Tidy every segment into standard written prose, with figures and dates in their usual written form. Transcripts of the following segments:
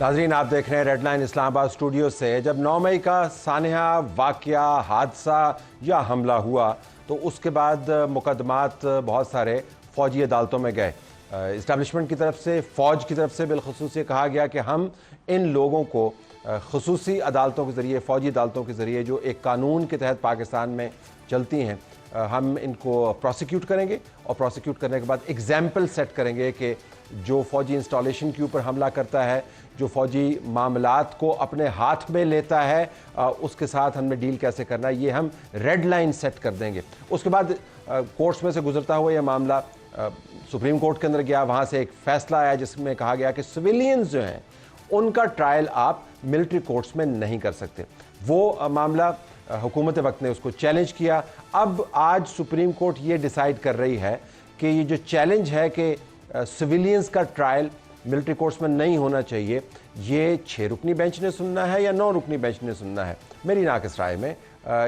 नाज़रीन, आप देख रहे हैं रेड लाइन इस्लामाबाद स्टूडियो से। जब 9 मई का सानहा वाक़या, हादसा या हमला हुआ तो उसके बाद मुकदमात बहुत सारे फ़ौजी अदालतों में गए। इस्टेब्लिशमेंट की तरफ से, फ़ौज की तरफ से बिलखुसूस ये कहा गया कि हम इन लोगों को खुसूसी अदालतों के ज़रिए, फ़ौजी अदालतों के ज़रिए जो एक कानून के तहत पाकिस्तान में चलती हैं, हम इनको प्रोसिक्यूट करेंगे और प्रोसिक्यूट करने के बाद एग्जाम्पल सेट करेंगे कि जो फ़ौजी इंस्टॉलेशन के ऊपर हमला करता है, जो फ़ौजी मामलात को अपने हाथ में लेता है, उसके साथ हमने डील कैसे करना है, ये हम रेड लाइन सेट कर देंगे। उसके बाद कोर्ट्स में से गुजरता हुआ यह मामला सुप्रीम कोर्ट के अंदर गया। वहाँ से एक फ़ैसला आया जिसमें कहा गया कि सिविलियंस जो हैं उनका ट्रायल आप मिलिट्री कोर्ट्स में नहीं कर सकते। वो मामला हुकूमत वक्त ने उसको चैलेंज किया। अब आज सुप्रीम कोर्ट ये डिसाइड कर रही है कि ये जो चैलेंज है कि सिविलियंस का ट्रायल मिलिट्री कोर्ट्स में नहीं होना चाहिए, ये 6 रुकनी बेंच ने सुनना है या 9 रुकनी बेंच ने सुनना है। मेरी नाक़िस राय में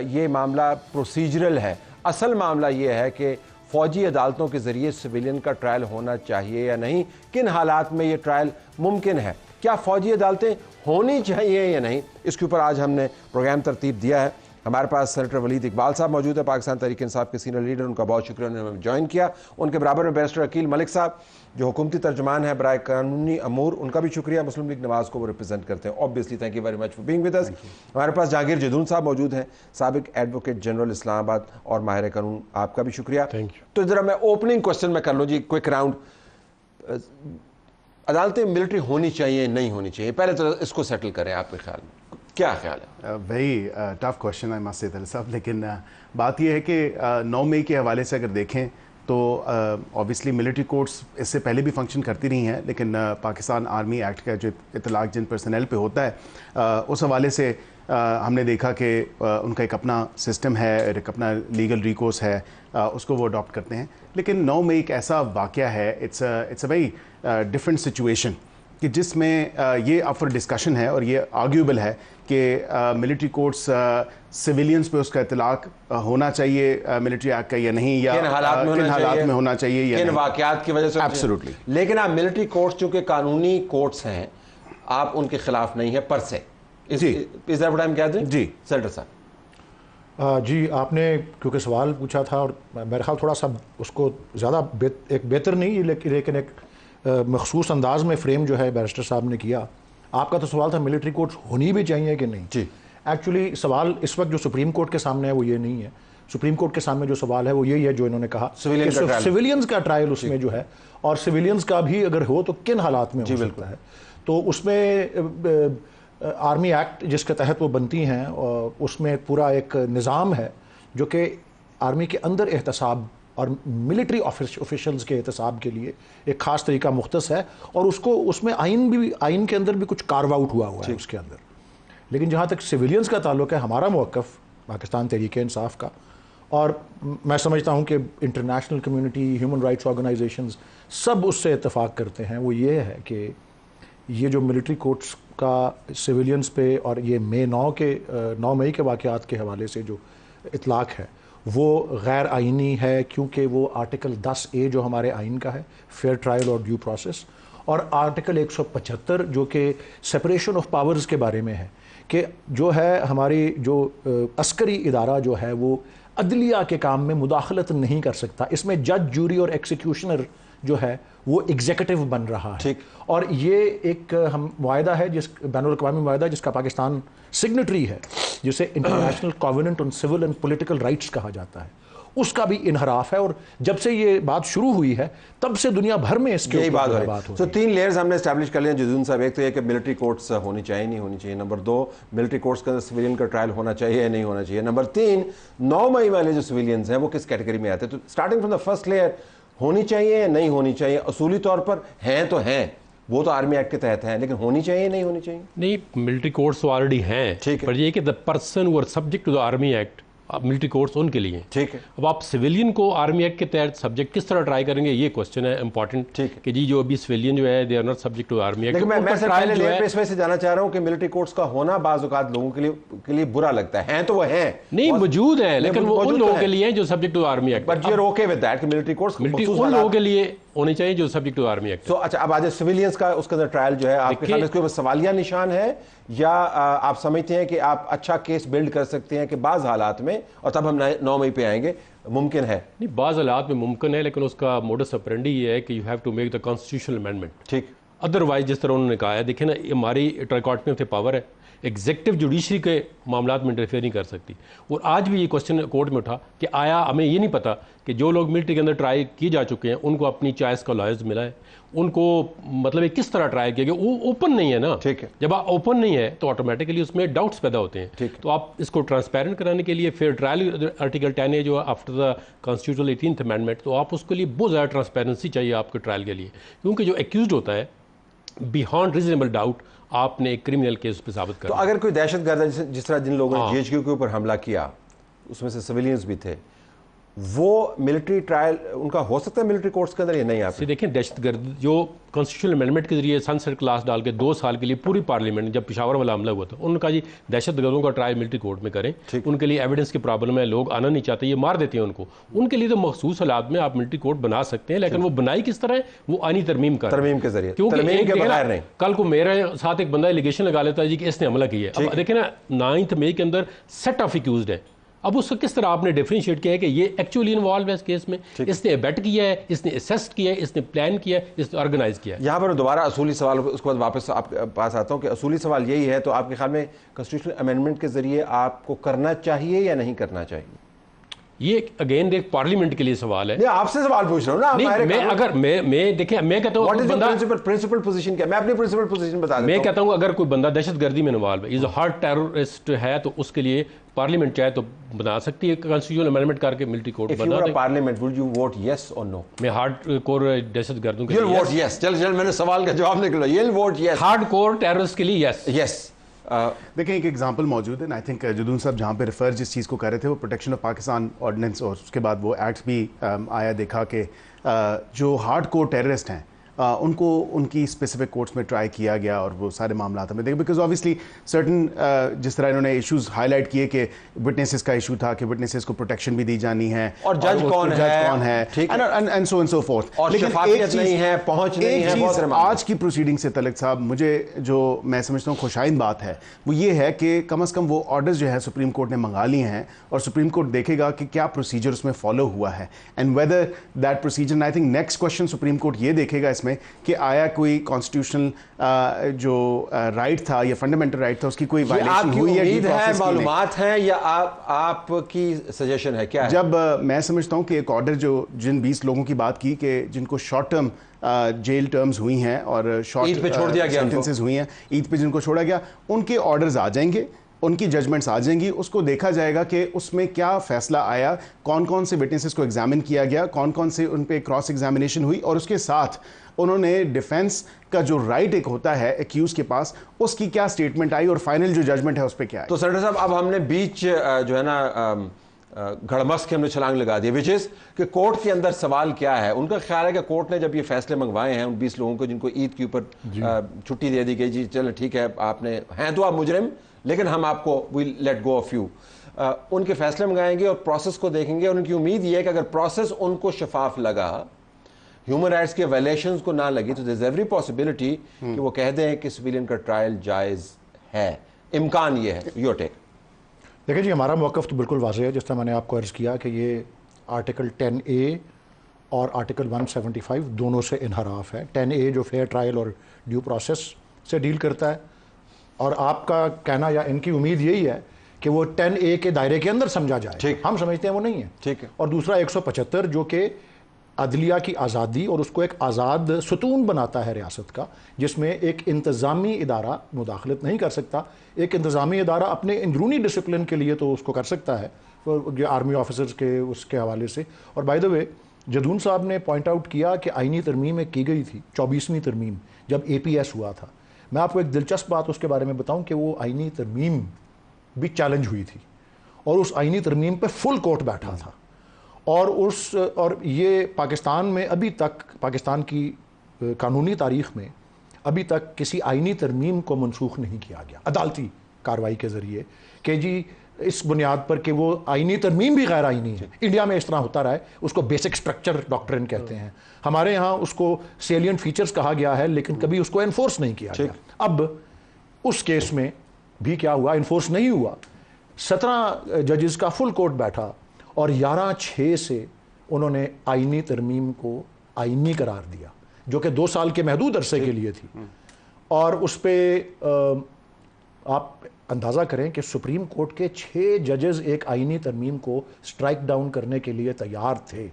ये मामला प्रोसीजरल है। असल मामला ये है कि फ़ौजी अदालतों के ज़रिए सिविलियन का ट्रायल होना चाहिए या नहीं, किन हालात में ये ट्रायल मुमकिन है, क्या फ़ौजी अदालतें होनी चाहिए या नहीं, इसके ऊपर आज हमने प्रोग्राम तरतीब दिया है। हमारे पास सेनेटर वलीद इकबाल साहब मौजूद है, पाकिस्तान तहरीक इंसाफ के सीनियर लीडर। उनका बहुत शुक्रिया, उन्होंने ज्वाइन किया। उनके बराबर में बैरिस्टर अकील मलिक साहब जो हुकूमती तर्जुमान है बराए कानूनी अमूर, उनका भी शुक्रिया। मुस्लिम लीग नवाज़ को वो रिप्रेजेंट करते हैं। Obviously thank you very much for being with us. हमारे पास जहांगीर जदून साहब मौजूद हैं, साबिक एडवोकेट जनरल इस्लामाबाद और माहिर कानून, आपका भी शुक्रिया। Thank you. तो ज़रा मैं ओपनिंग क्वेश्चन में कर लूँ जी, क्विक राउंड। अदालतें मिलिट्री होनी चाहिए नहीं होनी चाहिए, पहले तो इसको सेटल करें, आपके ख्याल में क्या ख्याल है? Very tough question I must say तल साहब, लेकिन बात यह है कि 9 मई के हवाले से अगर देखें तो ऑब्वियसली मिलिट्री कोर्ट्स इससे पहले भी फंक्शन करती रही हैं, लेकिन पाकिस्तान आर्मी एक्ट का जो इतलाक़ जिन पर्सनल पे होता है उस हवाले से हमने देखा कि उनका एक अपना सिस्टम है, एक अपना लीगल रिकोर्स है, उसको वो अडॉप्ट करते हैं। लेकिन 9 मई एक ऐसा वाक़या है, it's a very different situation कि जिसमें ये अप फॉर डिस्कशन है और ये आर्ग्यूबल है कि मिलिट्री कोर्ट्स सिविलियंस पे उसका इतलाक़ होना चाहिए मिलिट्री एक्ट का या नहीं, या किन हालात में होना चाहिए या किन वाक़यात की वजह से। एब्सोल्युटली। लेकिन आप मिलिट्री कोर्ट्स चूँकि कानूनी कोर्ट्स हैं, आप उनके खिलाफ नहीं है पर से। जी क्या जी सेनेटर साहब। जी, आपने क्योंकि सवाल पूछा था और मेरे ख्याल थोड़ा सा उसको ज़्यादा एक बेहतर नहीं लेकिन एक मखसूस अंदाज में फ्रेम जो है बैरिस्टर साहब ने किया। आपका तो सवाल था मिलिट्री कोर्ट्स होनी भी चाहिए कि नहीं। जी, एक्चुअली सवाल इस वक्त जो सुप्रीम कोर्ट के सामने है वो ये नहीं है। सुप्रीम कोर्ट के सामने जो सवाल है वो यही है जो इन्होंने कहा, सिविलियंस का ट्रायल उसमें जो है, और सिविलियंस का भी अगर हो तो किन हालात में हो सकता है। तो उसमें आर्मी एक्ट जिसके तहत वो बनती हैं, और उसमें पूरा एक निज़ाम है जो कि आर्मी के अंदर एहतसाब और मिलिट्री ऑफिशियल्स के एहतसाब के लिए एक ख़ास तरीका मुख्तस है, और उसको उसमें आइन के अंदर भी कुछ कार्व आउट हुआ है उसके अंदर। लेकिन जहाँ तक सिविलियंस का ताल्लुक है, हमारा मौक़िफ़ पाकिस्तान तहरीक इंसाफ का, और मैं समझता हूँ कि international community, human rights organisations सब उससे इत्तफाक़ करते हैं, वो ये है कि ये जो मिलिट्री कोर्ट्स का सिविलियंस पे और ये 9 मई के वाक़यात के हवाले से जो इतलाक़ है वो गैर आइनी है, क्योंकि वो आर्टिकल 10A जो हमारे आइन का है, फेयर ट्रायल और ड्यू प्रोसेस, और आर्टिकल 175 जो कि सेपरेशन ऑफ पावर्स के बारे में है, कि जो है हमारी जो अस्करी इदारा जो है वो अदलिया के काम में मुदाखलत नहीं कर सकता। इसमें जज, जूरी और एक्सिक्यूशनर जो है वो एग्जीक्यूटिव बन रहा है। और ये एक हम मुआहदा है, जिस बैनुल अक़वामी मुआहदा जिसका पाकिस्तान सिग्नेटरी है, जिसे international covenant on civil and political rights कहा जाता है, उसका भी इनहराफ है। और जब से ये बात शुरू हुई है तब से दुनिया भर में इसके यही बात हो रही है। तो 3 लेयर्स हमने एस्टैब्लिश कर लिए जदून साहब। एक तो ये कि मिलिट्री कोर्ट्स होनी चाहिए नहीं होनी चाहिए। नंबर 2, मिलिट्री कोर्ट्स के अंदर सिविलियन का ट्रायल होना चाहिए या नहीं होना चाहिए। नंबर 3, 9 मई वाले जो सिविलियंस हैं वो किस कैटेगरी में आते हैं। तो starting from the first layer, होनी चाहिए या नहीं होनी चाहिए? असूली तौर पर हैं तो हैं, वो तो आर्मी एक्ट के तहत हैं, लेकिन होनी चाहिए नहीं होनी चाहिए? नहीं, मिलिट्री कोर्ट्स तो ऑलरेडी हैं, पर ये कि the person who are subject to the army act, military courts उनके लिए। ठीक है। अब आप सिविलियन को आर्मी एक्ट के तहत सब्जेक्ट किस तरह ट्राई करेंगे, ये क्वेश्चन है इंपॉर्टेंट। ठीक है कि जी जो अभी सिविलियन जो है they are not subject to army act. लेकिन मैं इस वजह से जाना चाह रहा हूँ कि मिलिट्री कोर्ट्स का होना बाज़ औक़ात लोगों के लिए बुरा लगता है। हैं तो वो हैं, नहीं मौजूद है, लेकिन वो उन लोगों के लिए जो subject to army act. But you are okay with that कि मिलिट्री कोर्ट्स उन लोगों के लिए होने चाहिए जो सब्जेक्ट टू आर्मी एक्ट। तो अच्छा, अब आज सिविलियंस का उसका अंदर ट्रायल जो है आपके सामने, इसके ऊपर सवालिया निशान है, या आप समझते हैं कि आप अच्छा केस बिल्ड कर सकते हैं कि बाज़ हालात में, और तब हम 9 मई पे आएंगे, मुमकिन है? नहीं, बाज़ हालात में मुमकिन है, लेकिन उसका मोडस ऑपरेंडी ये है कि you have to make the constitutional amendment. ठीक। अदरवाइज जिस तरह उन्होंने कहा है, देखिए ना, हमारी ट्राइकॉटमी ऑफ द पावर है, एग्जेक्टिव जुडिशरी के मामलात में इंटरफेयर नहीं कर सकती। और आज भी ये क्वेश्चन कोर्ट में उठा कि आया हमें ये नहीं पता कि जो लोग मिलिट्री के अंदर ट्राई किए जा चुके हैं उनको अपनी चॉइस का लॉयर्स मिला है, उनको मतलब किस तरह ट्राई किया गया, वो ओपन नहीं है ना। ठीक है। जब आप ओपन नहीं है तो ऑटोमेटिकली उसमें डाउट्स पैदा होते हैं। तो आप इसको ट्रांसपेरेंट कराने के लिए फेयर ट्रायल आर्टिकल 10A जो after the constitutional 18th amendment, तो आप उसके लिए बहुत ज़्यादा ट्रांसपेरेंसी चाहिए आपके ट्रायल के लिए, क्योंकि जो एक्यूज होता है बियॉन्ड रीजनेबल डाउट आपने एक क्रिमिनल केस पे साबित कर। तो अगर कोई दहशतगर्द है, जिस तरह जिन लोगों ने GHQ के ऊपर हमला किया, उसमें से सिविलियंस भी थे, वो मिलिट्री ट्रायल उनका हो सकता है मिलिट्री कोर्ट्स के अंदर, या नहीं? आप देखिए, दहशतगर्द जो कॉन्स्टिट्यूशनल अमेंडमेंट के जरिए सनसेट क्लास डाल के 2 साल के लिए पूरी पार्लियामेंट, जब पिशावर वाला हमला हुआ था, उन्होंने कहा जी दहशतगर्दों का ट्रायल मिलिट्री कोर्ट में करें, उनके लिए एविडेंस की प्रॉब्लम है, लोग आना नहीं चाहते, ये मार देते हैं उनको, उनके लिए तो मखसूस हालात में आप मिलिट्री कोर्ट बना सकते हैं, लेकिन वो बनाई किस तरह है, वो आनी तरमीम के जरिए, क्योंकि कल को मेरे साथ एक बंदा एलिगेशन लगा लेता है जी कि इसने हमला किया है। अब देखिए ना, 9 मई के अंदर सेट ऑफ एक्यूज्ड है, अब उसको किस तरह आपने डिफरेंशिएट किया है कि ये एक्चुअली इन्वॉल्व है इस केस में, इसने एबेट किया है, इसने असेस्ट किया है, इसने प्लान किया है, इसने ऑर्गेनाइज किया है। यहाँ पर दोबारा असूली सवाल, उसके बाद वापस आपके पास आता हूँ कि असूली सवाल यही है, तो आपके ख्याल में कॉन्स्टिट्यूशनल अमेंडमेंट के जरिए आपको करना चाहिए या नहीं करना चाहिए? ये अगेन एक पार्लियामेंट के लिए सवाल है। आपसे सवाल पूछ रहा हूँ ना। मैं देखिए, मैं कहता हूँ प्रिंसिपल पोजीशन क्या, मैं अपनी प्रिंसिपल पोजीशन बता देता हूं। मैं कहता हूँ अगर कोई बंदा दहशतगर्दी में इन्वॉल्व है, इज हार्ड टेररिस्ट है, तो उसके लिए पार्लियामेंट चाहे तो बना सकती है कॉन्स्टिट्यूशनल अमेंडमेंट करके मिलिट्री कोर्ट बना दे। Parliament would you vote yes or no? मैं हार्ड कोर दहशतगर्दों के लिए वोट यस। चल मैंने सवाल का जवाब निकला, ये vote yes. Hard core terrorist के लिए यस। यस। देखिए, एक एग्जांपल मौजूद है, आई थिंक जुदून साहब जहाँ पे रेफर जिस चीज़ को कर रहे थे वो प्रोटेक्शन ऑफ पाकिस्तान ऑर्डिनेंस, और उसके बाद वो एक्ट भी आया, देखा कि जो हार्ड कोर टेररिस्ट हैं उनको उनकी स्पेसिफिक कोर्ट्स में ट्राई किया गया, और वो सारे मामला हमें देखे, बिकॉज ऑब्वियसली सर्टन जिस तरह इन्होंने इश्यूज हाईलाइट किए कि विटनेसेस का इशू था कि विटनेसेस को प्रोटेक्शन भी दी जानी है, और जज कौन है, एंड सो फोर्थ। लेकिन एक चीज नहीं है, पहुंच नहीं है। आज की प्रोसीडिंग से तलक साहब, मुझे जो मैं समझता हूँ खुशाइन बात है वो ये है कि कम से कम वो ऑर्डर्स जो है सुप्रीम कोर्ट ने मंगा लिए हैं, और सुप्रीम कोर्ट देखेगा कि क्या प्रोसीजर उसमें फॉलो हुआ है, and whether that procedure, I think next question supreme court ये देखेगा इसमें कि आया कोई कॉन्स्टिट्यूशनल जो राइट था या फंडामेंटल राइट था उसकी कोई वायलेशन हुई है, मालूमात है, या आपकी सजेशन है क्या है? जब मैं समझता हूं कि एक ऑर्डर जो जिन 20 लोगों की बात की कि जिनको शॉर्ट टर्म जेल टर्म्स हुई हैं और शॉर्ट पे छोड़ दिया गया, सेंटेंसेस हुई हैं, ईद पे जिनको छोड़ा गया, उनके ऑर्डर्स आ जाएंगे, उनकी जजमेंट्स आ जाएंगी, उसको देखा जाएगा कि उसमें क्या फैसला आया, कौन कौन से विटनेसेस को एग्जामिन किया गया, कौन कौन से उन पे क्रॉस एग्जामिनेशन हुई, और उसके साथ उन्होंने डिफेंस का जो राइट एक होता है एक्यूज के पास, उसकी क्या स्टेटमेंट आई, और फाइनल जो जजमेंट है उस पर क्या है। तो सेनेटर साहब, अब हमने बीच जो है ना घड़मस के हमने छलांग लगा दी, विच इज कि कोर्ट के अंदर सवाल क्या है। उनका ख्याल है कि कोर्ट ने जब ये फैसले मंगवाए हैं उन 20 लोगों को जिनको ईद के ऊपर छुट्टी दे दी गई, जी चलो ठीक है, आपने हैं तो आप मुजरिम, लेकिन हम आपको we let go of you, उनके फैसले मंगाएंगे और प्रोसेस को देखेंगे, और उनकी उम्मीद ये है कि अगर प्रोसेस उनको शफाफ लगा, ह्यूमन राइट्स के वायलेशंस को ना लगी, तो देयर इज एवरी पॉसिबिलिटी कि वो कह दें कि सिविलियन का ट्रायल जायज़ है। इम्कान ये है। Your take? देखिए जी, हमारा मौक़िफ़ तो बिल्कुल वाज़ेह है, जिस तरह मैंने आपको अर्ज़ किया कि ये आर्टिकल 10A और आर्टिकल 175 दोनों से इनहराफ है। 10A जो फेयर ट्रायल और ड्यू प्रोसेस से डील करता है, और आपका कहना या इनकी उम्मीद यही है कि वो 10A के दायरे के अंदर समझा जाए। हम समझते हैं वो नहीं है। ठीक है। और दूसरा 175 जो कि अदलिया की आज़ादी और उसको एक आज़ाद सतून बनाता है रियासत का, जिसमें एक इंतज़ामी इदारा मुदाखलत नहीं कर सकता। एक इंतज़ामी इदारा अपने अंदरूनी डिसिप्लिन के लिए तो उसको कर सकता है, जो आर्मी ऑफिसर्स के उसके हवाले से। और बाय द वे, जदून साहब ने पॉइंट आउट किया कि आइनी तरमीम एक की गई थी, 24वीं तरमीम, जब APS हुआ था। मैं आपको एक दिलचस्प बात उसके बारे में बताऊं कि वो आइनी तरमीम भी चैलेंज हुई थी, और उस आइनी तरमीम पे फुल कोर्ट बैठा था, और ये पाकिस्तान में अभी तक, पाकिस्तान की कानूनी तारीख में अभी तक किसी आइनी तरमीम को मनसूख नहीं किया गया अदालती कार्रवाई के ज़रिए, कि जी इस बुनियाद पर कि वो आईनी तरमीम भी गैर आईनी है। इंडिया में इस तरह होता रहा है, उसको बेसिक स्ट्रक्चर डॉक्ट्रिन कहते हैं। हमारे यहाँ उसको सेलियंट फीचर्स कहा गया है, लेकिन कभी उसको एनफोर्स नहीं किया गया। अब उस केस में भी क्या हुआ, एनफोर्स नहीं हुआ। 17 जजेस का फुल कोर्ट बैठा और 11/6 से उन्होंने आईनी तरमीम को आईनी करार दिया, जो कि 2 साल के महदूद अरसे के लिए थी। और उस पर आप अंदाज़ा करें कि सुप्रीम कोर्ट के 6 जजेस एक आईनी तरमीम को स्ट्राइक डाउन करने के लिए तैयार थे।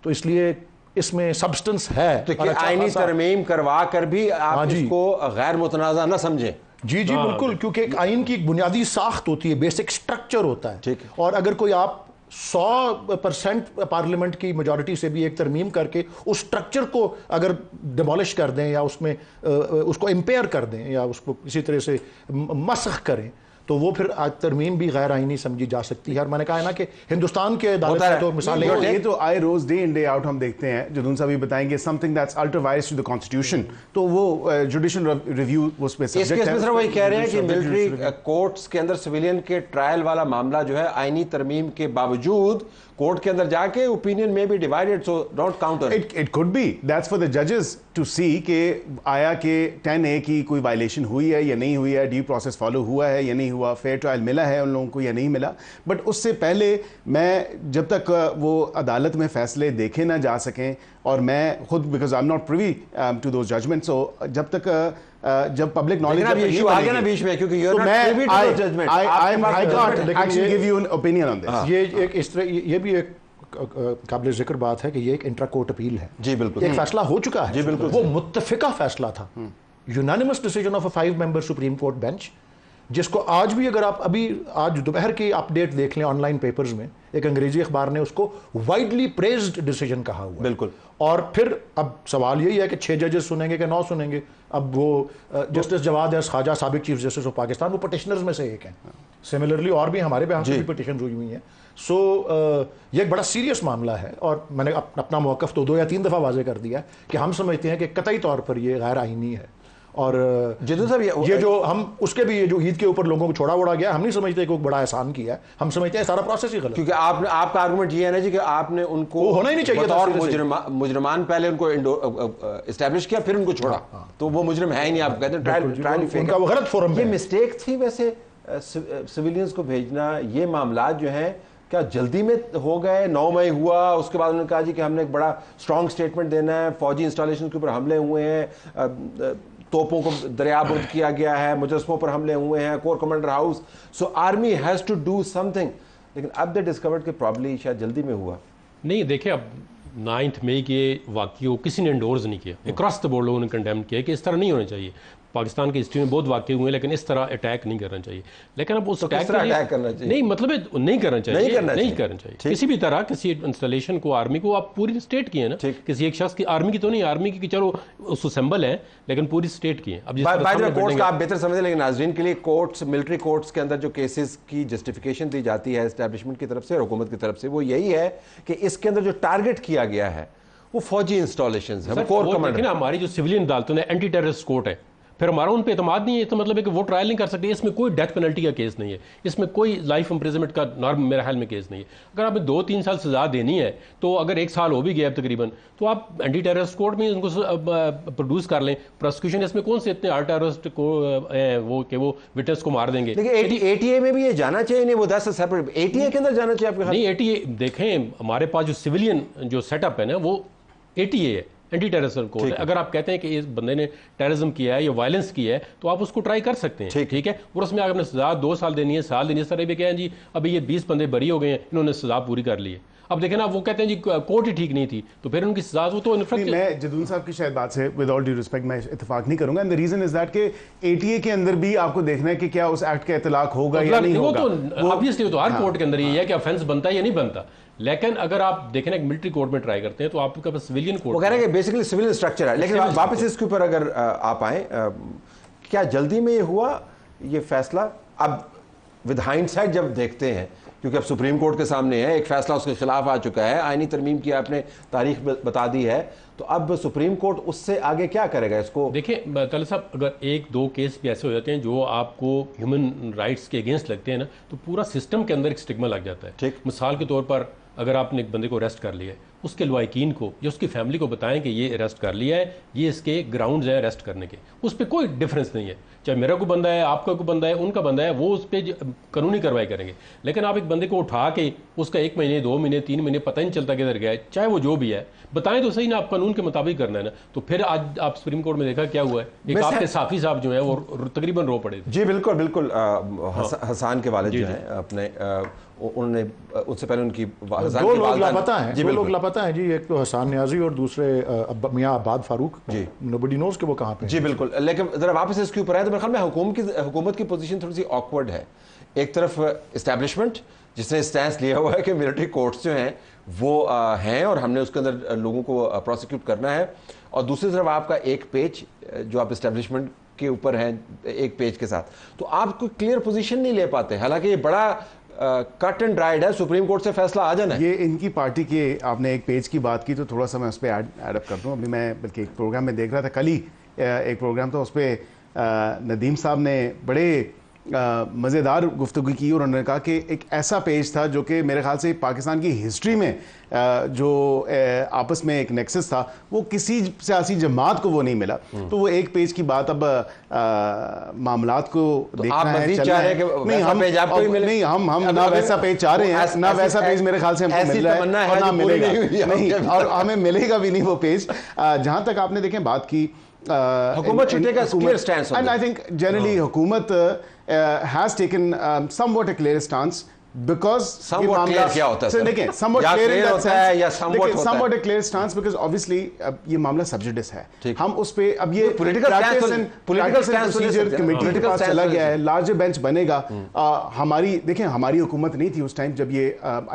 तो इसलिए इसमें सब्सटेंस है। तो कि आईनी तरमीम करवा कर भी आप इसको गैर मुतनाज़ा न समझें। जी बिल्कुल, क्योंकि एक आइन की एक बुनियादी साख्त होती है, बेसिक स्ट्रक्चर होता है। और अगर कोई आप 100% पार्लियामेंट की मेजॉरिटी से भी एक तरमीम करके उस स्ट्रक्चर को अगर डिमोलिश कर दें या उसमें उसको इम्पेयर कर दें या उसको किसी तरह से मसख करें, तो वो फिर तरमीम भी गैर आईनी समझी जा सकती है। और मैंने कहा है ना कि हिंदुस्तान के अदालत में तो मिसालें ये तो आए रोज डे इन डे आउट हम देखते हैं। जुनून साहब भी बताएंगे something that's ultra vires to the constitution, तो वो जुडिशियल रिव्यू उस पे सब्जेक्ट है। इस केस में सर वही कह रहे हैं कि मिलिट्री कोर्ट्स के अंदर सिविलियन के ट्रायल वाला मामला जो है आईनी तरमीम के बावजूद कोर्ट के अंदर जाके ओपिनियन में भी divided, so don't counter it could be that's for the जजेस टू सी कि आया कि 10A की कोई वायलेशन हुई है या नहीं हुई है, ड्यू प्रोसेस फॉलो हुआ है या नहीं हुआ, फेयर ट्रायल मिला है उन लोगों को या नहीं मिला। बट उससे पहले मैं जब तक वो अदालत में फैसले देखे ना जा सकें, और मैं खुद because I am not privy to those judgment, so जब तक जब पब्लिक नॉलेज इशू आ गया ना बीच में, क्योंकि you are not privy to the judgement, I can't actually give you an opinion on this. ये एक इस तरह ये भी एक काबिल जिक्र बात है कि ये एक इंट्रा कोर्ट अपील है। जी बिल्कुल, एक फैसला हो चुका है। जी बिल्कुल, वो मुत्तफिका फैसला था, unanimous decision of a 5 member supreme court bench, जिसको आज भी अगर आप अभी आज दोपहर की अपडेट देख लें ऑनलाइन पेपर्स में, एक अंग्रेजी अखबार ने उसको वाइडली प्रेज्ड डिसीजन कहा हुआ। बिल्कुल। और फिर अब सवाल यही है कि 6 जजेस सुनेंगे कि 9 सुनेंगे। अब वो जस्टिस जवाद एस खाजा, साबिक चीफ जस्टिस ऑफ पाकिस्तान, वो पटिशनर्स में से एक हैं। सिमिलरली और भी हमारे यहाँ से भी पटिशन हुई हुई हैं। सो ये एक बड़ा सीरियस मामला है, और मैंने अपना मौक़िफ़ तो 2 या 3 दफ़ा वाज़े कर दिया है कि हम समझते हैं कि कतई तौर पर ये गैर आईनी है। और जिदू साहब ये जो हम उसके भी ये जो ईद के ऊपर लोगों को छोड़ा वोड़ा गया, हम नहीं समझते कि बड़ा एहसान किया है, हम समझते हैं सारा प्रोसेस ही गलत। क्योंकि आपने आपका आर्गुमेंट ये है ना जी कि आपने उनको होना ही नहीं चाहिए बतौर मुजरमान पहले उनको एस्टैब्लिश किया, फिर उनको छोड़ा, तो वो मुजरिम है ही नहीं। आप कहते हैं ट्रायल उनका वो गलत फोरम। ये मिस्टेक थी वैसे सिविलियंस को भेजना, ये मामला जो है क्या जल्दी में हो गए? 9 मई हुआ, उसके बाद उन्होंने कहा जी कि हमने एक बड़ा स्ट्रॉन्ग स्टेटमेंट देना है, फौजी इंस्टॉलेशन के ऊपर हमले हुए हैं, तोपों को दरियाबुर्द किया गया है, मुजस्समों पर हमले हुए हैं, core commander house, so army has to do something. लेकिन अब दे डिस्कवर्ड कि प्रॉब्ली शायद जल्दी में हुआ नहीं। देखिए, अब 9 मई के वाक़े को किसी ने एंडोर्स नहीं किया, अक्रॉस द बोर्ड लोगों ने कंडेम किया कि इस तरह नहीं होना चाहिए। पाकिस्तान की हिस्ट्री में बहुत वाक़े हुए हैं, लेकिन इस तरह अटैक नहीं करना चाहिए। लेकिन अब उस अटैक करना चाहिए नहीं, मतलब नहीं करना चाहिए, नहीं करना चाहिए किसी भी तरह। किसी इंस्टॉलेशन को, आर्मी को, आप पूरी स्टेट की है ना, किसी एक शख्स की, आर्मी की तो नहीं, आर्मी की चलो उस सिंबल है, लेकिन पूरी स्टेट की है। अब कोर्ट्स का आप बेहतर समझे, लेकिन नाज़रीन के लिए कोर्ट्स, मिलिट्री कोर्ट्स के अंदर जो केसेस की जस्टिफिकेशन दी जाती है एस्टैब्लिशमेंट की तरफ से और हुकूमत की तरफ से, वो यही है कि इसके अंदर जो टारगेट किया गया है वो फौजी इंस्टॉलेशंस है, कोर कमांडर। हमारी जो सिविलियन अदालतों ने एंटी टेररिस्ट कोर्ट है, फिर हमारा उन पे एतमाद नहीं है, तो मतलब है कि वो ट्रायल नहीं कर सकते। इसमें कोई डेथ पेनल्टी का केस नहीं है, इसमें कोई लाइफ इंप्रिजनमेंट का नॉर्म मेरे ख्याल में केस नहीं है। अगर आपने 2-3 साल सजा देनी है, तो अगर 1 साल हो भी गया तकरीबन, तो आप एंटी टेररिस्ट कोर्ट में उनको प्रोड्यूस कर लें। प्रोसिक्यूशन इसमें कौन से इतने आर्ट टेररिस्ट को वो कि वो विटनेस को मार देंगे। लेकिन ATA में भी ये जाना चाहिए नहीं, वो दैट्स अ सेपरेट, ATA के अंदर जाना चाहिए आपके नहीं। ATA देखें, हमारे पास जो सिविलियन जो सेटअप है ना, वो ATA है, एंटी टेररिज्म कोर्ट है। अगर आप कहते हैं कि इस बंदे ने टेररिज्म किया है या वायलेंस किया है, तो आप उसको ट्राई कर सकते हैं, ठीक है। और उसमें अगर सजा 2 साल देनी है, साल देनी है, सर भी कहें जी अभी ये 20 बंदे बरी हो गए हैं, इन्होंने सजा पूरी कर ली है। अब देखें ना, वो कहते हैं जी कोर्ट ही ठीक नहीं थी, तो फिर उनकी सजा वो तो मैं जदून साहब की शायद बात से विद ऑल ड्यू रिस्पेक्ट मैं इत्तेफाक नहीं करूंगा। And the reason is that कि ATA के अंदर भी आपको देखना है कि क्या उस एक्ट का इतलाक होगा या नहीं होगा। तो ऑब्वियसली तो हर कोर्ट के अंदर ये है कि ऑफेंस बनता है या नहीं बनता। लेकिन अगर आप देखें ना, मिलिट्री कोर्ट में ट्राई करते हैं, तो आपके पास सिविलियन कोर्ट, वो कह रहे हैं कि बेसिकली सिविलियन स्ट्रक्चर है। लेकिन वापस इसके ऊपर अगर आप आए, क्या जल्दी में ये हुआ ये फैसला? अब विद हाइंडसाइट जब देखते हैं, क्योंकि अब सुप्रीम कोर्ट के सामने है, एक फैसला उसके खिलाफ आ चुका है, आईनी तरमीम की आपने तारीख बता दी है, तो अब सुप्रीम कोर्ट उससे आगे क्या करेगा इसको? देखिए तलत साहब, अगर एक दो केस भी ऐसे हो जाते हैं जो आपको ह्यूमन राइट्स के अगेंस्ट लगते हैं ना, तो पूरा सिस्टम के अंदर एक स्टिग्मा लग जाता है। ठीक। मिसाल के तौर पर अगर आपने एक बंदे को अरेस्ट कर लिया है, उसके लवाकिन को या उसकी फैमिली को बताएं कि ये अरेस्ट कर लिया है, ये इसके ग्राउंड्स हैं अरेस्ट करने के, उस पर कोई डिफरेंस नहीं है, चाहे मेरा कोई बंदा है, आपका कोई बंदा है, उनका बंदा है, वो उस पर कानूनी कार्रवाई करेंगे। लेकिन आप एक बंदे को उठा के उसका 1 महीने 2 महीने 3 महीने पता ही नहीं चलता किधर गया है, चाहे वो जो भी है, बताएं तो सही ना, आप कानून के मुताबिक करना है ना। तो फिर आज आप सुप्रीम कोर्ट में देखा क्या हुआ है, एक आपके साफी साहब जो है वो तकरीबन रो पड़े थे। जी बिल्कुल बिल्कुल, हसान के वालिद जो हैं अपने, उन्होंने उससे पहले उनकी दो लोग लापता हैं, दो लोग लापता हैं जी, एक तो हसान न्याजी और दूसरे मियां आबाद फारूक जी। नोबडी नोज कि वो कहाँ पे। जी बिल्कुल, लेकिन जरा वापस इसके ऊपर आए तो मेरे ख्याल में हुकूमत की पोजीशन थोड़ी सी ऑकवर्ड है। एक तरफ इस्टेब्लिशमेंट जिसने स्टैंस लिया हुआ है कि मिलिट्री कोर्ट्स जो हैं वो हैं और हमने उसके अंदर लोगों को प्रोसिक्यूट करना है, और दूसरी तरफ आपका एक पेज जो आप इस्टेब्लिशमेंट के ऊपर हैं एक पेज के साथ, तो आप कोई क्लियर पोजीशन नहीं ले पाते। हालांकि ये बड़ा कट एंड ड्राइड है, सुप्रीम कोर्ट से फैसला आ जाना है। ये इनकी पार्टी के, आपने एक पेज की बात की तो थोड़ा सा मैं उस पर ऐड अप कर दूं। अभी मैं बल्कि एक प्रोग्राम में देख रहा था, कल ही एक प्रोग्राम था, उस पर नदीम साहब ने बड़े मज़ेदार गुफ्तगू की और उन्होंने कहा कि एक ऐसा पेज था जो कि मेरे ख्याल से पाकिस्तान की हिस्ट्री में जो आपस में एक नेक्सस था वो किसी सियासी जमात को वो नहीं मिला। तो वो एक पेज की बात अब मामलात को तो देखना आप है, चाह रहे हैं कि नहीं हम पेज आपको ही मिले? नहीं, हम ना वैसा पेज चाह रहे हैं, ना वैसा पेज मेरे ख्याल से हमको मिल रहा है और ना मिलेगा नहीं, और हमें मिलेगा भी नहीं वो पेज। जहां तक आपने देखें बात की हुकूमत should take a clear stance on and I think generally हुकूमत has taken somewhat a clear stance because somewhat clear क्या होता है सर? देखिए somewhat clear in that sense या somewhat a clear stance because obviously ये मामला sub judice है, हम उस पे अब ये political प्रोसीजर कमेटी के पास चला गया है, लार्जर बेंच बनेगा। हमारी देखिए हमारी हुकूमत नहीं थी उस टाइम जब ये